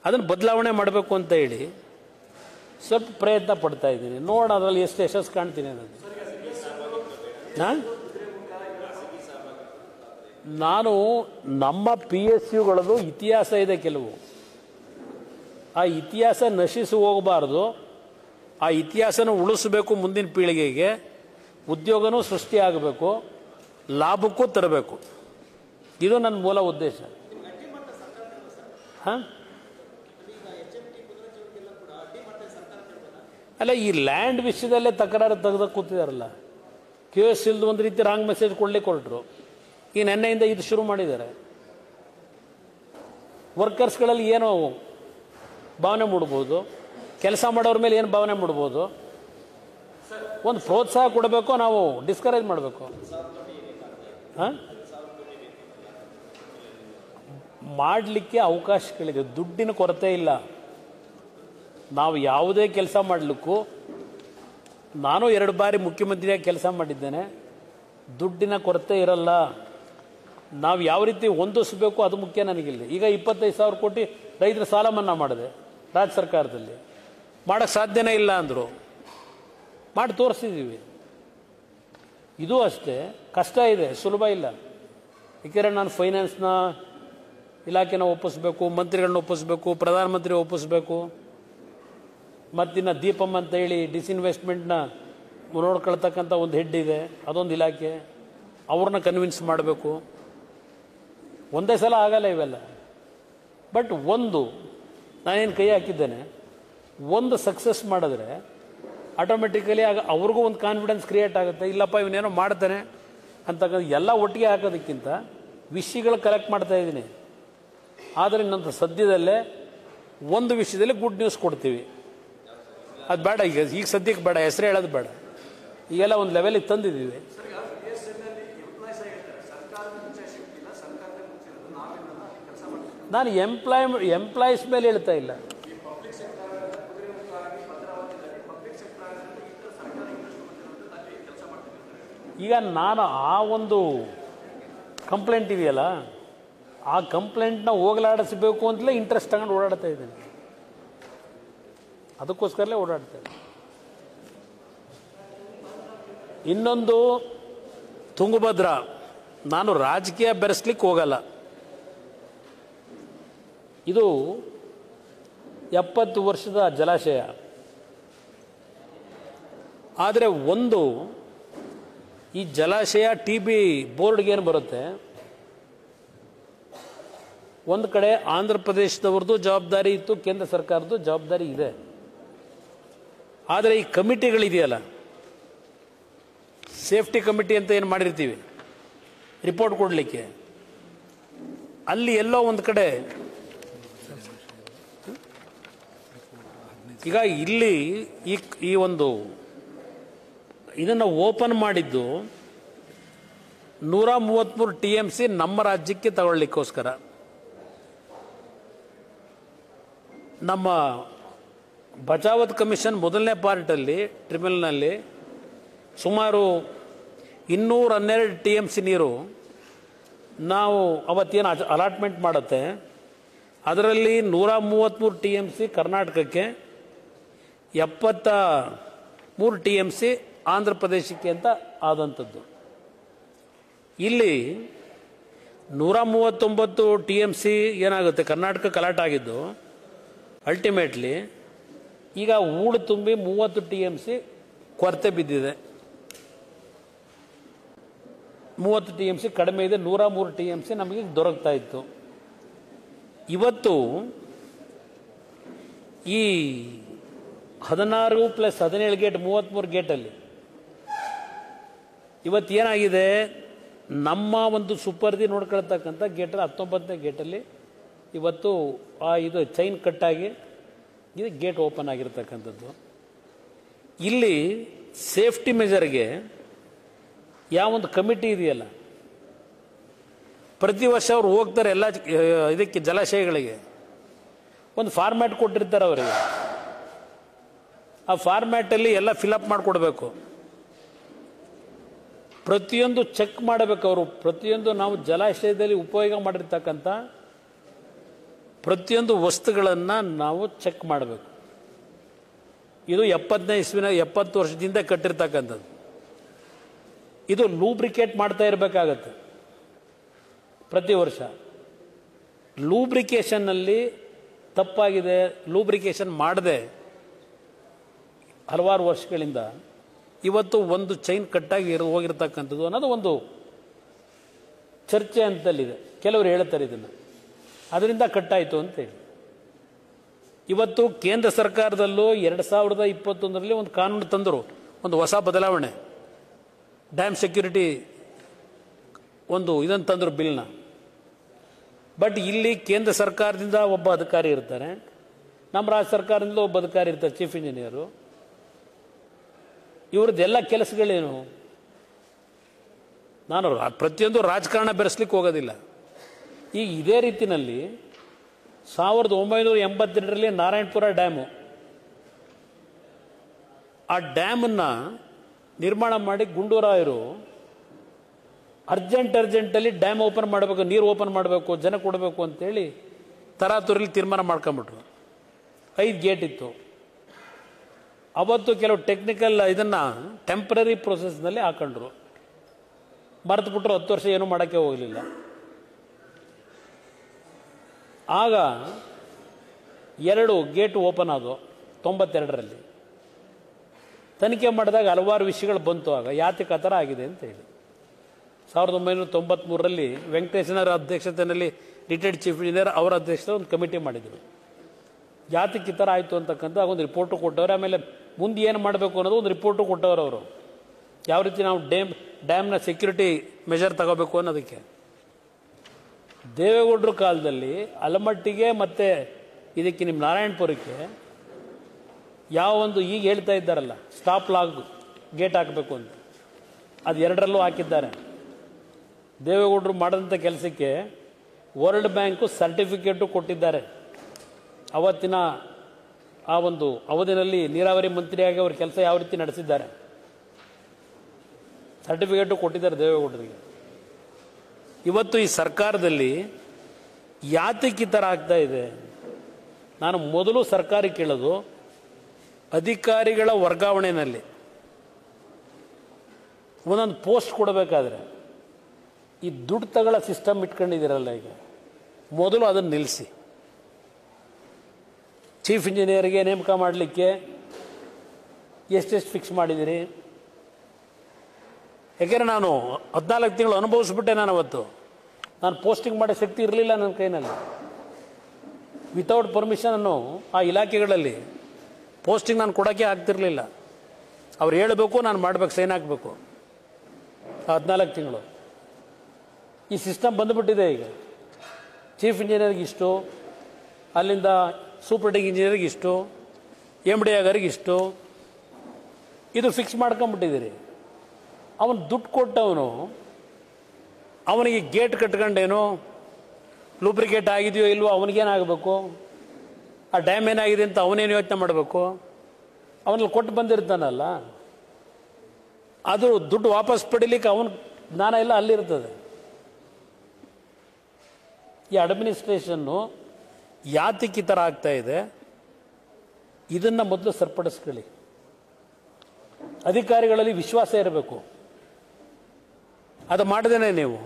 ಅದನ್ನು ಬದಲಾವಣೆ ಮಾಡಬೇಕು ಅಂತ ಹೇಳಿ ಸ್ವಲ್ಪ ಪ್ರಯತ್ನ ಪಡ್ತಾ ಇದ್ದೀನಿ. ನೋಡೋಣ ಅದರಲ್ಲಿ ಎಷ್ಟು ಯಶಸ್ಸು ಕಾಣ್ತೀನಿ ಅನ್ನೋದು. ನಾನು ನಮ್ಮ PSUಗಳದು ಇತಿಹಾಸ ಇದೆ ಕೆಲವು. ಆ ಇತಿಹಾಸ ನಶಿಸಿ ಹೋಗಬಾರ್ದು. ಆ ಇತಿಹಾಸನ ಉಳಿಸಬೇಕು, ಮುಂದಿನ ಪೀಳಿಗೆಗೆ ಉದ್ಯೋಗನೂ ಸೃಷ್ಟಿಯಾಗಬೇಕು, ಲಾಭಕ್ಕೂ ತರಬೇಕು. ಇದು ನನ್ನ ಮೂಲ ಉದ್ದೇಶ. ಹಾಂ, ಅಲ್ಲ, ಈ ಲ್ಯಾಂಡ್ ವಿಷಯದಲ್ಲೇ ತಕರಾರು ತೆಗೆದು ಕೂತಿದಾರಲ್ಲ. QS ಇಲ್ದು ಒಂದು ರೀತಿ ರಾಂಗ್ ಮೆಸೇಜ್ ಕೊಡ್ಲಿಕ್ಕೆ ಹೊರಟರು. ಈ ನೆನ್ನೆಯಿಂದ ಇದು ಶುರು ಮಾಡಿದ್ದಾರೆ. ವರ್ಕರ್ಸ್ಗಳಲ್ಲಿ ಏನೋ ಭಾವನೆ ಮೂಡ್ಬೋದು, ಕೆಲಸ ಮಾಡೋರ ಮೇಲೆ ಏನು ಭಾವನೆ ಮೂಡ್ಬೋದು. ಒಂದು ಪ್ರೋತ್ಸಾಹ ಕೊಡಬೇಕು, ನಾವು ಡಿಸ್ಕರೇಜ್ ಮಾಡಬೇಕು. ಹಾಂ, ಮಾಡಲಿಕ್ಕೆ ಅವಕಾಶಗಳಿದೆ. ದುಡ್ಡಿನ ಕೊರತೆ ಇಲ್ಲ. ನಾವು ಯಾವುದೇ ಕೆಲಸ ಮಾಡಲಿಕ್ಕೂ, ನಾನು 2 ಬಾರಿ ಮುಖ್ಯಮಂತ್ರಿಯಾಗಿ ಕೆಲಸ ಮಾಡಿದ್ದೇನೆ, ದುಡ್ಡಿನ ಕೊರತೆ ಇರಲ್ಲ. ನಾವು ಯಾವ ರೀತಿ ಹೊಂದಿಸಬೇಕು ಅದು ಮುಖ್ಯ ನನಗಿಲ್ಲ. ಈಗ 25,000 ಕೋಟಿ ರೈತರ ಸಾಲ ಮನ್ನಾ ಮಾಡಿದೆ ರಾಜ್ಯ ಸರ್ಕಾರದಲ್ಲಿ. ಮಾಡೋಕ್ಕೆ ಸಾಧ್ಯನೇ ಇಲ್ಲ ಅಂದರು, ಮಾಡಿ ತೋರಿಸಿದ್ದೀವಿ. ಇದು ಅಷ್ಟೇ ಕಷ್ಟ ಇದೆ, ಸುಲಭ ಇಲ್ಲ. ಏಕೆಂದರೆ ನಾನು ಫೈನಾನ್ಸ್ನ ಇಲಾಖೆನ ಒಪ್ಪಿಸ್ಬೇಕು, ಮಂತ್ರಿಗಳನ್ನ ಒಪ್ಪಿಸ್ಬೇಕು, ಪ್ರಧಾನಮಂತ್ರಿ ಒಪ್ಪಿಸ್ಬೇಕು. ಮತ್ತಿನ್ನು ದೀಪಮ್ ಅಂತ ಹೇಳಿ ಡಿಸ್ಇನ್ವೆಸ್ಟ್ಮೆಂಟ್ನ ನೋಡ್ಕೊಳ್ತಕ್ಕಂಥ ಒಂದು ಹೆಡ್ ಇದೆ, ಅದೊಂದು ಇಲಾಖೆ. ಅವ್ರನ್ನ ಕನ್ವಿನ್ಸ್ ಮಾಡಬೇಕು. ಒಂದೇ ಸಲ ಆಗಲ್ಲ ಇವೆಲ್ಲ. ಬಟ್ ಒಂದು ನಾನೇನು ಕೈ ಹಾಕಿದ್ದೇನೆ, ಒಂದು ಸಕ್ಸಸ್ ಮಾಡಿದ್ರೆ ಆಟೋಮೆಟಿಕಲಿ ಆಗ ಅವ್ರಿಗೂ ಒಂದು ಕಾನ್ಫಿಡೆನ್ಸ್ ಕ್ರಿಯೇಟ್ ಆಗುತ್ತೆ. ಇಲ್ಲಪ್ಪ ಇವನೇನೋ ಮಾಡ್ತಾನೆ ಅಂತಕ್ಕಂಥ ಎಲ್ಲ ಒಟ್ಟಿಗೆ ಹಾಕೋದಕ್ಕಿಂತ ವಿಷಯಗಳು ಕಲೆಕ್ಟ್ ಮಾಡ್ತಾ ಇದ್ದೀನಿ. ಆದರೆ ಇನ್ನೊಂದು ಸದ್ಯದಲ್ಲೇ ಒಂದು ವಿಷಯದಲ್ಲಿ ಗುಡ್ ನ್ಯೂಸ್ ಕೊಡ್ತೀವಿ. ಅದು ಬೇಡ, ಈಗ ಸದ್ಯಕ್ಕೆ ಬೇಡ, ಹೆಸರು ಹೇಳೋದು ಬೇಡ. ಈಗೆಲ್ಲ ಒಂದು ಲೆವೆಲಿಗೆ ತಂದಿದ್ದೀವಿ. ನಾನು ಎಂಪ್ಲಾಯೀಸ್ ಮೇಲೆ ಹೇಳ್ತಾ ಇಲ್ಲ. ಈಗ ನಾನು ಆ ಒಂದು ಕಂಪ್ಲೇಂಟ್ ಇದೆಯಲ್ಲ, ಆ ಕಂಪ್ಲೇಂಟ್ನ ಹೋಗಲಾಡಿಸಬೇಕು ಅಂತಲೇ ಇಂಟ್ರೆಸ್ಟ್ ತಗೊಂಡು ಓಡಾಡ್ತಾ ಇದ್ದೀನಿ. ಅದಕ್ಕೋಸ್ಕರಲೇ ಓಡಾಡ್ತಾ ಇದ್ದೀನಿ. ಇನ್ನೊಂದು ತುಂಗಭದ್ರಾ, ನಾನು ರಾಜಕೀಯ ಬೆರೆಸ್ಲಿಕ್ಕೆ ಹೋಗಲ್ಲ. ಇದು 70 ವರ್ಷದ ಜಲಾಶಯ. ಆದರೆ ಒಂದು ಈ ಜಲಾಶಯ TB ಬೋರ್ಡ್ಗೆ ಏನು ಬರುತ್ತೆ, ಒಂದು ಕಡೆ ಆಂಧ್ರ ಪ್ರದೇಶದವ್ರದ್ದು ಜವಾಬ್ದಾರಿ ಇತ್ತು, ಕೇಂದ್ರ ಸರ್ಕಾರದ್ದು ಜವಾಬ್ದಾರಿ ಇದೆ. ಆದರೆ ಈ ಕಮಿಟಿಗಳಿದೆಯಲ್ಲ, ಸೇಫ್ಟಿ ಕಮಿಟಿ ಅಂತ ಏನು ಮಾಡಿರ್ತೀವಿ ರಿಪೋರ್ಟ್ ಕೊಡಲಿಕ್ಕೆ, ಅಲ್ಲಿ ಎಲ್ಲೋ ಒಂದು ಕಡೆ ಈಗ ಇಲ್ಲಿ ಈ ಒಂದು ಇದನ್ನು ಓಪನ್ ಮಾಡಿದ್ದು 133 TMC ನಮ್ಮ ರಾಜ್ಯಕ್ಕೆ ತಗೊಳ್ಳಿಕ್ಕೋಸ್ಕರ ನಮ್ಮ ಬಚಾವತ್ ಕಮಿಷನ್ ಮೊದಲನೇ ಪಾರ್ಟಲ್ಲಿ ಟ್ರಿಬ್ಯುನಲ್ನಲ್ಲಿ ಸುಮಾರು 212 TMC ನೀರು ನಾವು ಅವತ್ತೇನು ಅಲಾಟ್ಮೆಂಟ್ ಮಾಡುತ್ತೆ, ಅದರಲ್ಲಿ 133 TMC ಕರ್ನಾಟಕಕ್ಕೆ, 73 TMC ಆಂಧ್ರ ಪ್ರದೇಶಕ್ಕೆ ಅಂತ ಆದಂಥದ್ದು. ಇಲ್ಲಿ 139 TMC ಏನಾಗುತ್ತೆ ಕರ್ನಾಟಕಕ್ಕೆ ಅಲಾಟ್ ಆಗಿದ್ದು, ಅಲ್ಟಿಮೇಟ್ಲಿ ಈಗ ಊಳು ತುಂಬಿ 30 TMC ಕೊರತೆ ಬಿದ್ದಿದೆ. 30 TMC ಕಡಿಮೆ ಇದೆ, 103 TMC ನಮಗೆ ದೊರಕ್ತಾ ಇತ್ತು. ಇವತ್ತು ಈ 16 + 17 ಗೇಟ್ 33 ಗೇಟಲ್ಲಿ ಇವತ್ತೇನಾಗಿದೆ, ನಮ್ಮ ಒಂದು ಸುಪರ್ದಿ ನೋಡ್ಕೊಳ್ತಕ್ಕಂಥ ಗೇಟಲ್ಲಿ 19ನೇ ಗೇಟಲ್ಲಿ ಇವತ್ತು ಇದು ಚೈನ್ ಕಟ್ಟಾಗಿ ಇದು ಗೇಟ್ ಓಪನ್ ಆಗಿರ್ತಕ್ಕಂಥದ್ದು. ಇಲ್ಲಿ ಸೇಫ್ಟಿ ಮೆಜರ್ಗೆ ಯಾವೊಂದು ಕಮಿಟಿ ಇದೆಯಲ್ಲ, ಪ್ರತಿ ವರ್ಷ ಅವ್ರು ಹೋಗ್ತಾರೆ ಎಲ್ಲ ಇದಕ್ಕೆ ಜಲಾಶಯಗಳಿಗೆ, ಒಂದು ಫಾರ್ಮ್ಯಾಟ್ ಕೊಟ್ಟಿರ್ತಾರೆ ಅವರಿಗೆ. ಆ ಫಾರ್ಮ್ಯಾಟಲ್ಲಿ ಎಲ್ಲ ಫಿಲಪ್ ಮಾಡಿಕೊಡ್ಬೇಕು, ಪ್ರತಿಯೊಂದು ಚೆಕ್ ಮಾಡಬೇಕು ಅವರು. ಪ್ರತಿಯೊಂದು ನಾವು ಜಲಾಶಯದಲ್ಲಿ ಉಪಯೋಗ ಮಾಡಿರ್ತಕ್ಕಂಥ ಪ್ರತಿಯೊಂದು ವಸ್ತುಗಳನ್ನು ನಾವು ಚೆಕ್ ಮಾಡಬೇಕು. ಇದು 70ನೇ ಇಸ್ವಿನ 70 ವರ್ಷದಿಂದ ಕಟ್ಟಿರ್ತಕ್ಕಂಥದ್ದು. ಇದು ಲೂಬ್ರಿಕೇಟ್ ಮಾಡ್ತಾ ಇರಬೇಕಾಗತ್ತೆ ಪ್ರತಿ ವರ್ಷ. ಲೂಬ್ರಿಕೇಷನ್ನಲ್ಲಿ ತಪ್ಪಾಗಿದೆ, ಲೂಬ್ರಿಕೇಷನ್ ಮಾಡದೆ ಹಲವಾರು ವರ್ಷಗಳಿಂದ ಇವತ್ತು ಒಂದು ಚೈನ್ ಕಟ್ಟಾಗಿ ಹೋಗಿರ್ತಕ್ಕಂಥದ್ದು ಅನ್ನೋದು ಒಂದು ಚರ್ಚೆ ಅಂತಲ್ಲಿದೆ. ಕೆಲವರು ಹೇಳ್ತಾರೆ ಇದನ್ನು, ಅದರಿಂದ ಕಟ್ಟಾಯಿತು ಅಂತೇಳಿ. ಇವತ್ತು ಕೇಂದ್ರ ಸರ್ಕಾರದಲ್ಲೂ 2021ರಲ್ಲಿ ಒಂದು ಕಾನೂನು ತಂದರು, ಒಂದು ಹೊಸ ಬದಲಾವಣೆ, ಡ್ಯಾಮ್ ಸೆಕ್ಯೂರಿಟಿ ಒಂದು ಇದನ್ನು ತಂದರು ಬಿಲ್ನ. ಬಟ್ ಇಲ್ಲಿ ಕೇಂದ್ರ ಸರ್ಕಾರದಿಂದ ಒಬ್ಬ ಅಧಿಕಾರಿ ಇರ್ತಾರೆ, ನಮ್ಮ ರಾಜ್ಯ ಸರ್ಕಾರದಿಂದ ಒಬ್ಬ ಅಧಿಕಾರಿ ಇರ್ತಾರೆ, ಚೀಫ್ ಇಂಜಿನಿಯರು. ಇವ್ರದ್ದೆಲ್ಲ ಕೆಲಸಗಳೇನು? ನಾನು ಪ್ರತಿಯೊಂದು ರಾಜಕಾರಣ ಬೆರೆಸ್ಲಿಕ್ಕೆ ಹೋಗೋದಿಲ್ಲ. ಈಗ ಇದೇ ರೀತಿಯಲ್ಲಿ 1982ರಲ್ಲಿ ನಾರಾಯಣಪುರ ಡ್ಯಾಮು, ಆ ಡ್ಯಾಮನ್ನು ನಿರ್ಮಾಣ ಮಾಡಿ ಗುಂಡೂರಾಯರು ಅರ್ಜೆಂಟಲ್ಲಿ ಡ್ಯಾಮ್ ಓಪನ್ ಮಾಡಬೇಕು, ನೀರು ಓಪನ್ ಮಾಡಬೇಕು, ಜನ ಕೊಡಬೇಕು ಅಂತೇಳಿ ತರಾತುರಿಲಿ ತೀರ್ಮಾನ ಮಾಡ್ಕೊಂಬಿಟ್ರು. 5 ಗೇಟ್ ಇತ್ತು. ಅವತ್ತು ಕೆಲವು ಟೆಕ್ನಿಕಲ್ ಇದನ್ನು ಟೆಂಪ್ರರಿ ಪ್ರೊಸೆಸ್ನಲ್ಲಿ ಹಾಕೊಂಡ್ರು, ಮರೆತು ಬಿಟ್ಟರು. 10 ವರ್ಷ ಏನೂ ಮಾಡೋಕ್ಕೆ ಹೋಗಲಿಲ್ಲ. ಆಗ 2 ಗೇಟ್ ಓಪನ್ ಆದವು 92ರಲ್ಲಿ. ತನಿಖೆ ಮಾಡಿದಾಗ ಹಲವಾರು ವಿಷಯಗಳು ಬಂತು. ಆಗ ಯಾತಕ್ಕೆ ಆ ಥರ ಆಗಿದೆ ಅಂತ ಹೇಳಿ 1993ರಲ್ಲಿ ವೆಂಕಟೇಶನವರ ಅಧ್ಯಕ್ಷತೆಯಲ್ಲಿ ರಿಟೈರ್ಡ್ ಚೀಫ್ ಇಂಜಿನಿಯರ್ ಅವರ ಅಧ್ಯಕ್ಷತೆ ಒಂದು ಕಮಿಟಿ ಮಾಡಿದರು. ಯಾತಕ್ಕೆ ಈ ಥರ ಆಯಿತು ಅಂತಕ್ಕಂಥ ಒಂದು ರಿಪೋರ್ಟು ಕೊಟ್ಟವ್ರೆ. ಆಮೇಲೆ ಮುಂದೆ ಏನು ಮಾಡಬೇಕು ಅನ್ನೋದು ಒಂದು ರಿಪೋರ್ಟು ಕೊಟ್ಟವ್ರು ಅವರು, ಯಾವ ರೀತಿ ನಾವು ಡ್ಯಾಮ್ನ ಸೆಕ್ಯೂರಿಟಿ ಮೆಜರ್ ತಗೋಬೇಕು ಅನ್ನೋದಕ್ಕೆ. ದೇವೇಗೌಡರ ಕಾಲದಲ್ಲಿ ಅಲಮಟ್ಟಿಗೆ ಮತ್ತು ಇದಕ್ಕೆ ನಿಮ್ಮ ನಾರಾಯಣಪುರಕ್ಕೆ ಯಾವ ಒಂದು ಈಗ ಹೇಳ್ತಾ ಇದ್ದಾರಲ್ಲ ಸ್ಟಾಪ್ ಲಾಗ್ ಗೇಟ್ ಹಾಕಬೇಕು ಅಂತ, ಅದು 2ರಲ್ಲೂ ಹಾಕಿದ್ದಾರೆ. ದೇವೇಗೌಡರು ಮಾಡಿದಂಥ ಕೆಲಸಕ್ಕೆ ವರ್ಲ್ಡ್ ಬ್ಯಾಂಕು ಸರ್ಟಿಫಿಕೇಟು ಕೊಟ್ಟಿದ್ದಾರೆ. ಅವತ್ತಿನ ಆ ಒಂದು ಅವಧಿನಲ್ಲಿ ನೀರಾವರಿ ಮಂತ್ರಿಯಾಗಿ ಅವ್ರ ಕೆಲಸ ಯಾವ ರೀತಿ ನಡೆಸಿದ್ದಾರೆ ಸರ್ಟಿಫಿಕೇಟು ಕೊಟ್ಟಿದ್ದಾರೆ ದೇವೇಗೌಡರಿಗೆ. ಇವತ್ತು ಈ ಸರ್ಕಾರದಲ್ಲಿ ಯಾತಕ್ಕೆ ಈ ಥರ ಆಗ್ತಾ ಇದೆ? ನಾನು ಮೊದಲು ಸರ್ಕಾರ ಕೇಳೋದು, ಅಧಿಕಾರಿಗಳ ವರ್ಗಾವಣೆಯಲ್ಲಿ ಒಂದೊಂದು ಪೋಸ್ಟ್ ಕೊಡಬೇಕಾದ್ರೆ ಈ ದುಡ್ಡು ತಗೊಳ್ಳೋ ಸಿಸ್ಟಮ್ ಇಟ್ಕೊಂಡಿದ್ದೀರಲ್ಲ, ಈಗ ಮೊದಲು ಅದನ್ನು ನಿಲ್ಲಿಸಿ. ಚೀಫ್ ಇಂಜಿನಿಯರ್ಗೆ ನೇಮಕ ಮಾಡಲಿಕ್ಕೆ ಎಷ್ಟೆಷ್ಟು ಫಿಕ್ಸ್ ಮಾಡಿದ್ದೀರಿ? ಯಾಕೆಂದರೆ ನಾನು 14 ತಿಂಗಳು ಅನುಭವಿಸ್ಬಿಟ್ಟೆ. ನಾನು ಪೋಸ್ಟಿಂಗ್ ಮಾಡೋ ಶಕ್ತಿ ಇರಲಿಲ್ಲ ನನ್ನ ಕೈನಲ್ಲಿ. ವಿತೌಟ್ ಪರ್ಮಿಷನನ್ನು ಆ ಇಲಾಖೆಗಳಲ್ಲಿ ಪೋಸ್ಟಿಂಗ್ ನಾನು ಕೊಡೋಕ್ಕೆ ಆಗ್ತಿರಲಿಲ್ಲ. ಅವ್ರು ಹೇಳಬೇಕು, ನಾನು ಮಾಡಬೇಕು, ಸೈನ್ ಹಾಕಬೇಕು. 14 ತಿಂಗಳು ಈ ಸಿಸ್ಟಮ್ ಬಂದುಬಿಟ್ಟಿದೆ. ಈಗ ಚೀಫ್ ಇಂಜಿನಿಯರ್ಗೆ ಇಷ್ಟು, ಅಲ್ಲಿಂದ ಸೂಪರಿಂಟೆಂಡಿಂಗ್ ಇಂಜಿನಿಯರ್ಗೆ ಇಷ್ಟು, MD ಆಗೋರಿಗೆ ಇಷ್ಟು, ಇದು ಫಿಕ್ಸ್ ಮಾಡ್ಕೊಂಬಿಟ್ಟಿದ್ದೀರಿ. ಅವನು ದುಡ್ಡು ಕೊಟ್ಟವನು ಅವನಿಗೆ ಗೇಟ್ ಕಟ್ಕೊಂಡೇನು ಲೂಬ್ರಿಕೇಟ್ ಆಗಿದೆಯೋ ಇಲ್ವೋ ಅವನಿಗೇನಾಗಬೇಕು, ಆ ಡ್ಯಾಮ್ ಏನಾಗಿದೆ ಅಂತ ಅವನೇನು ಯೋಚನೆ ಮಾಡಬೇಕು, ಅವನಲ್ಲಿ ಕೊಟ್ಟು ಬಂದಿರ್ತಾನಲ್ಲ, ಅದು ದುಡ್ಡು ವಾಪಸ್ ಪಡಿಲಿಕ್ಕೆ ಅವನ ಜ್ಞಾನ ಎಲ್ಲ ಅಲ್ಲಿರ್ತದೆ. ಈ ಅಡ್ಮಿನಿಸ್ಟ್ರೇಷನ್ನು ಯಾತಕ್ಕೆ ಈ ಥರ ಆಗ್ತಾ ಇದೆ, ಇದನ್ನು ಮೊದಲು ಸರಿಪಡಿಸ್ಕೊಳ್ಳಿ. ಅಧಿಕಾರಿಗಳಲ್ಲಿ ವಿಶ್ವಾಸ ಇರಬೇಕು. ಅದು ಮಾಡದೇನೆ ನೀವು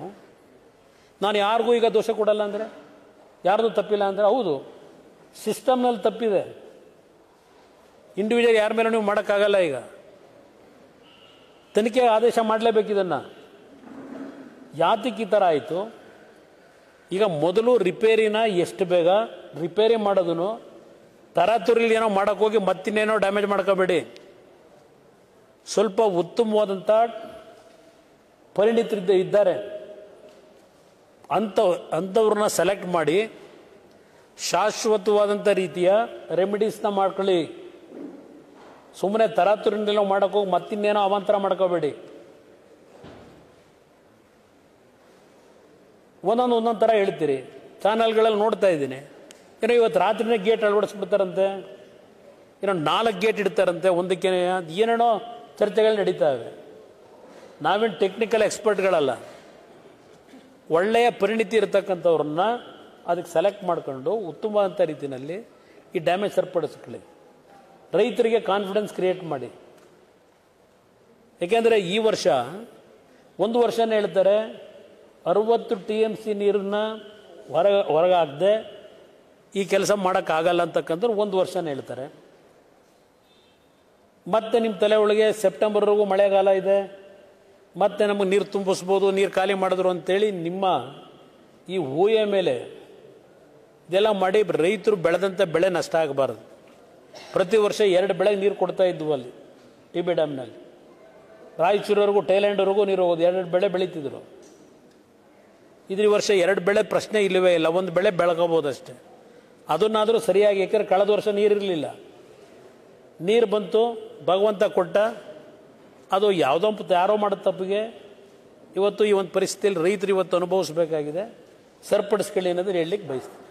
ನಾನು ಯಾರಿಗೂ ಈಗ ದೋಷ ಕೊಡಲ್ಲ ಅಂದರೆ, ಯಾರ್ದು ತಪ್ಪಿಲ್ಲ ಅಂದರೆ, ಹೌದು ಸಿಸ್ಟಮ್ನಲ್ಲಿ ತಪ್ಪಿದೆ, ಇಂಡಿವಿಜುವಲ್ ಯಾರ ಮೇಲೆ ನೀವು ಮಾಡೋಕ್ಕಾಗಲ್ಲ. ಈಗ ತನಿಖೆ ಆದೇಶ ಮಾಡಲೇಬೇಕು. ಇದನ್ನು ಯಾತಕ್ಕೆ ಈ ಥರ ಆಯಿತು? ಈಗ ಮೊದಲು ರಿಪೇರಿನ ಎಷ್ಟು ಬೇಗ ರಿಪೇರಿ ಮಾಡೋದನ್ನು ತರಾತುರಿಲಿ ಏನೋ ಮಾಡೋಕ್ಕೋಗಿ ಮತ್ತಿನ್ನೇನೋ ಡ್ಯಾಮೇಜ್ ಮಾಡ್ಕೋಬೇಡಿ. ಸ್ವಲ್ಪ ಉತ್ತಮವಾದಂಥ ಪರಿಣಿತರಿದ್ದ ಇದ್ದಾರೆ ಅಂಥವ್ರನ್ನ ಸೆಲೆಕ್ಟ್ ಮಾಡಿ ಶಾಶ್ವತವಾದಂಥ ರೀತಿಯ ರೆಮಿಡೀಸ್ನ ಮಾಡ್ಕೊಳ್ಳಿ. ಸುಮ್ಮನೆ ತರಾತುರಿನೆಲ್ಲ ಮಾಡೋಕ್ಕೋಗಿ ಮತ್ತಿನ್ನೇನೋ ಅವಾಂತರ ಮಾಡ್ಕೋಬೇಡಿ. ಒಂದೊಂದು ಥರ ಹೇಳ್ತೀರಿ. ಚಾನಲ್ಗಳಲ್ಲಿ ನೋಡ್ತಾ ಇದ್ದೀನಿ, ಏನೋ ಇವತ್ತು ರಾತ್ರಿನೇ ಗೇಟ್ ಅಳವಡಿಸ್ಬಿಡ್ತಾರಂತೆ, ಏನೋ 4 ಗೇಟ್ ಇಡ್ತಾರಂತೆ ಒಂದಕ್ಕೆ, ಏನೇನೋ ಚರ್ಚೆಗಳು ನಡೀತಾ ಇವೆ. ನಾವೇನು ಟೆಕ್ನಿಕಲ್ ಎಕ್ಸ್ಪರ್ಟ್ಗಳಲ್ಲ, ಒಳ್ಳೆಯ ಪರಿಣಿತಿ ಇರತಕ್ಕಂಥವ್ರನ್ನ ಅದಕ್ಕೆ ಸೆಲೆಕ್ಟ್ ಮಾಡಿಕೊಂಡು ಉತ್ತಮವಾದಂಥ ರೀತಿಯಲ್ಲಿ ಈ ಡ್ಯಾಮೇಜ್ ಸರಿಪಡಿಸ್ಕೊಳ್ಳಿ. ರೈತರಿಗೆ ಕಾನ್ಫಿಡೆನ್ಸ್ ಕ್ರಿಯೇಟ್ ಮಾಡಿ. ಏಕೆಂದರೆ ಈ ವರ್ಷ ಒಂದು ವರ್ಷನೇ ಹೇಳ್ತಾರೆ 60 TMC ನೀರನ್ನ ಹೊರಗೆ ಹಾಕದೆ ಈ ಕೆಲಸ ಮಾಡೋಕ್ಕಾಗಲ್ಲ ಅಂತಕ್ಕಂಥ ಒಂದು ವರ್ಷನೇ ಹೇಳ್ತಾರೆ. ಮತ್ತೆ ನಿಮ್ಮ ತಲೆ ಒಳಗೆ ಸೆಪ್ಟೆಂಬರ್ವರೆಗೂ ಮಳೆಗಾಲ ಇದೆ, ಮತ್ತೆ ನಮಗೆ ನೀರು ತುಂಬಿಸ್ಬೋದು, ನೀರು ಖಾಲಿ ಮಾಡಿದ್ರು ಅಂತೇಳಿ ನಿಮ್ಮ ಈ ಊಹೆ ಮೇಲೆ ಇದೆಲ್ಲ ಮಾಡಿ ರೈತರು ಬೆಳೆದಂಥ ಬೆಳೆ ನಷ್ಟ ಆಗಬಾರ್ದು. ಪ್ರತಿ ವರ್ಷ 2 ಬೆಳೆಗೆ ನೀರು ಕೊಡ್ತಾ ಇದ್ವು ಅಲ್ಲಿ TB ಡ್ಯಾಮ್ನಲ್ಲಿ. ರಾಯಚೂರವರೆಗೂ ಟೈಲ್ಯಾಂಡ್ವರೆಗೂ ನೀರು ಹೋಗೋದು, 2 ಬೆಳೆ ಬೆಳೀತಿದ್ರು. ಇದ್ರ ವರ್ಷ 2 ಬೆಳೆ ಪ್ರಶ್ನೆ ಇಲ್ಲವೇ ಇಲ್ಲ, 1 ಬೆಳೆ ಬೆಳಗಬಹುದಷ್ಟೇ. ಅದನ್ನಾದರೂ ಸರಿಯಾಗಿ, ಯಾಕಂದ್ರೆ ಕಳೆದ ವರ್ಷ ನೀರಿರಲಿಲ್ಲ, ನೀರು ಬಂತು, ಭಗವಂತ ಕೊಟ್ಟ. ಅದು ಯಾರೋ ಮಾಡೋ ತಪ್ಪಿಗೆ ಇವತ್ತು ಈ ಒಂದು ಪರಿಸ್ಥಿತಿಯಲ್ಲಿ ರೈತರು ಇವತ್ತು ಅನುಭವಿಸಬೇಕಾಗಿದೆ. ಸರಿಪಡಿಸ್ಕೊಳ್ಳಿ ಅನ್ನೋದು ಹೇಳಲಿಕ್ಕೆ ಬಯಸ್ತೀನಿ.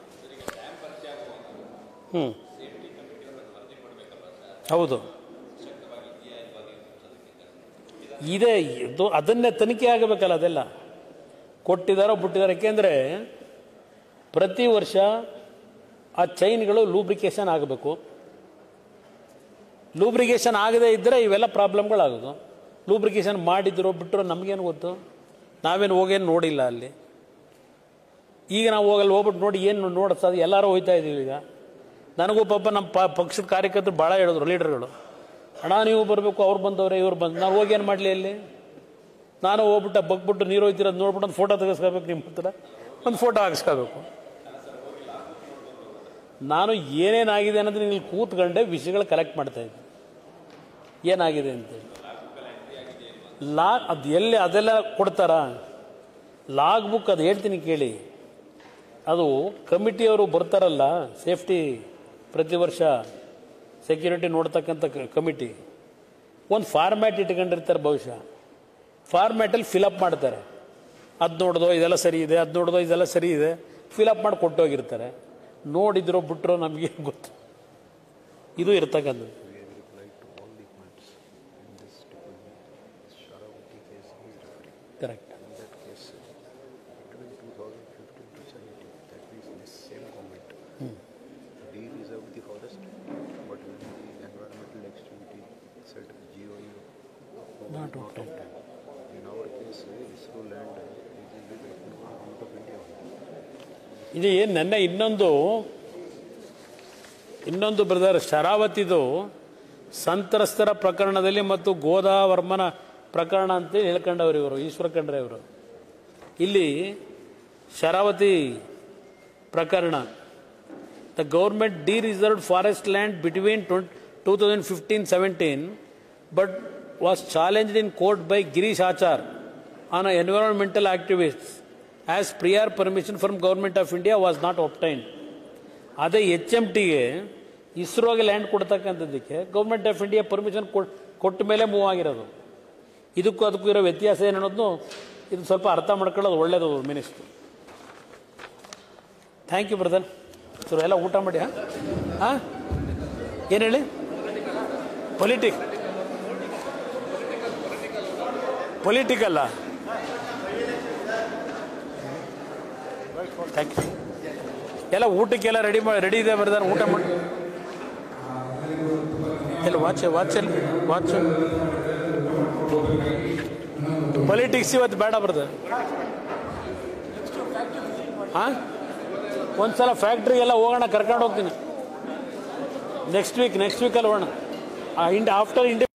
ಹೌದು, ಇದೆ, ಅದನ್ನೇ ತನಿಖೆ ಆಗಬೇಕಲ್ಲ. ಅದೆಲ್ಲ ಕೊಟ್ಟಿದ್ದಾರೋ ಬಿಟ್ಟಿದ್ದಾರೆ. ಏಕೆಂದರೆ ಪ್ರತಿ ವರ್ಷ ಆ ಚೈನ್ಗಳು ಲೂಬ್ರಿಕೇಶನ್ ಆಗಬೇಕು. ಲೂಬ್ರಿಕೇಶನ್ ಆಗದೇ ಇದ್ದರೆ ಇವೆಲ್ಲ ಪ್ರಾಬ್ಲಮ್ಗಳಾಗೋದು. ಲೂಬ್ರಿಕೇಶನ್ ಮಾಡಿದ್ರು ಬಿಟ್ಟರು ನಮಗೇನು ಗೊತ್ತು, ನಾವೇನು ಹೋಗೇನು ನೋಡಿಲ್ಲ ಅಲ್ಲಿ. ಈಗ ನಾವು ಹೋಗ್ಬಿಟ್ಟು ನೋಡಿ ಏನು ನೋಡಿಸೋದು, ಎಲ್ಲರೂ ಹೋಗ್ತಾ ಇದ್ದೀವಿ. ಈಗ ನನಗೂ ಪಾಪ ನಮ್ಮ ಪಕ್ಷದ ಕಾರ್ಯಕರ್ತರು ಭಾಳ ಹೇಳಿದ್ರು, ಲೀಡರ್ಗಳು, ಅಣ್ಣ ನೀವು ಬರಬೇಕು, ಅವ್ರು ಬಂದವ್ರೆ ಇವ್ರು ಬಂದು, ನಾವು ಹೋಗೇನು ಮಾಡಲಿ ಅಲ್ಲಿ. ನಾನು ಹೋಗ್ಬಿಟ್ಟು ಬಗ್ಬಿಟ್ಟು ನೀರು ಹೋಯ್ತಿರೋದು ನೋಡ್ಬಿಟ್ಟು ಒಂದು ಫೋಟೋ ತೆಗೆಸ್ಕೋಬೇಕು, ನಿಮ್ಮ ಹತ್ರ ಒಂದು ಫೋಟೋ ಹಾಕಿಸ್ಕೋಬೇಕು. ನಾನು ಏನೇನಾಗಿದೆ ಅನ್ನೋದು ಇಲ್ಲಿ ಕೂತ್ಕೊಂಡೆ ವಿಷಯಗಳು ಕಲೆಕ್ಟ್ ಮಾಡ್ತಾ ಇದ್ದೆ, ಏನಾಗಿದೆ ಅಂತೇಳಿ. ಅದು ಎಲ್ಲಿ ಅದೆಲ್ಲ ಕೊಡ್ತಾರ ಲಾಗ್ ಬುಕ್, ಅದು ಹೇಳ್ತೀನಿ ಕೇಳಿ. ಅದು ಕಮಿಟಿಯವರು ಬರ್ತಾರಲ್ಲ, ಸೇಫ್ಟಿ ಪ್ರತಿ ವರ್ಷ ಸೆಕ್ಯೂರಿಟಿ ನೋಡ್ತಕ್ಕಂಥ ಕಮಿಟಿ, ಒಂದು ಫಾರ್ಮ್ಯಾಟ್ ಇಟ್ಕೊಂಡಿರ್ತಾರೆ. ಬಹುಶಃ ಫಾರ್ಮ್ಯಾಟಲ್ಲಿ ಫಿಲಪ್ ಮಾಡ್ತಾರೆ. ಅದು ನೋಡ್ದೋ ಇದೆಲ್ಲ ಸರಿ ಇದೆ, ಅದು ನೋಡ್ದೋ ಇದೆಲ್ಲ ಸರಿ ಇದೆ, ಫಿಲಪ್ ಮಾಡಿ ಕೊಟ್ಟೋಗಿರ್ತಾರೆ. ನೋಡಿದ್ರೋ ಬಿಟ್ಟರೋ ನಮಗೇನು ಗೊತ್ತು. ಇದು ಇರ್ತಕ್ಕಂಥದ್ದು. ಕರೆಕ್ಟ್. ಇದು ಏನು ನೆನ್ನೆ ಇನ್ನೊಂದು ಬ್ರದರ್ ಶರಾವತಿದು ಸಂತ್ರಸ್ತರ ಪ್ರಕರಣದಲ್ಲಿ ಮತ್ತು ಗೋದಾವರ್ಮನ ಪ್ರಕರಣ ಅಂತೇಳಿ ಹೇಳ್ಕೊಂಡವ್ರು ಇವರು, ಈಶ್ವರ ಖಂಡ್ರೆ ಇವರು. ಇಲ್ಲಿ ಶರಾವತಿ ಪ್ರಕರಣ, the government D-reserved forest land between 2015-17 but was challenged in court by Girish Achar, an environmental activist, as prior permission from Government of India was not obtained. ಅದೇ HMTಗೆ ಇಸ್ರೋಗೆ ಲ್ಯಾಂಡ್ ಕೊಡ್ತಕ್ಕಂಥದ್ದಕ್ಕೆ ಗೌರ್ಮೆಂಟ್ ಆಫ್ ಇಂಡಿಯಾ ಪರ್ಮಿಷನ್ ಕೊಟ್ಟ ಮೇಲೆ ಮೂವ್ ಆಗಿರೋದು. ಇದಕ್ಕೂ ಅದಕ್ಕೂ ಇರೋ ವ್ಯತ್ಯಾಸ ಏನು ಅನ್ನೋದು ಇದು ಸ್ವಲ್ಪ ಅರ್ಥ ಮಾಡ್ಕೊಳ್ಳೋದು ಒಳ್ಳೆಯದು minister. Thank you brother. Sir ಎಲ್ಲ ಊಟ ಮಾಡಿ. ಹಾಂ ಏನು ಹೇಳಿ? ಪೊಲಿಟಿಕಲ್ಲ. Thank you. ಎಲ್ಲ ಊಟಕ್ಕೆಲ್ಲ ರೆಡಿ ಇದೆ ಬ್ರದರ್. ಊಟ ಮಾಡಿ. ಎಲ್ಲ ವಾಚ್ ಪೊಲಿಟಿಕ್ಸ್ ಇವತ್ತು ಬೇಡ ಬ್ರದರ್. ಹಾಂ ಒಂದ್ಸಲ ಫ್ಯಾಕ್ಟ್ರಿಗೆಲ್ಲ ಹೋಗೋಣ, ಕರ್ಕೊಂಡು ಹೋಗ್ತೀನಿ. ನೆಕ್ಸ್ಟ್ ವೀಕಲ್ಲಿ ಹೋಗೋಣ. After India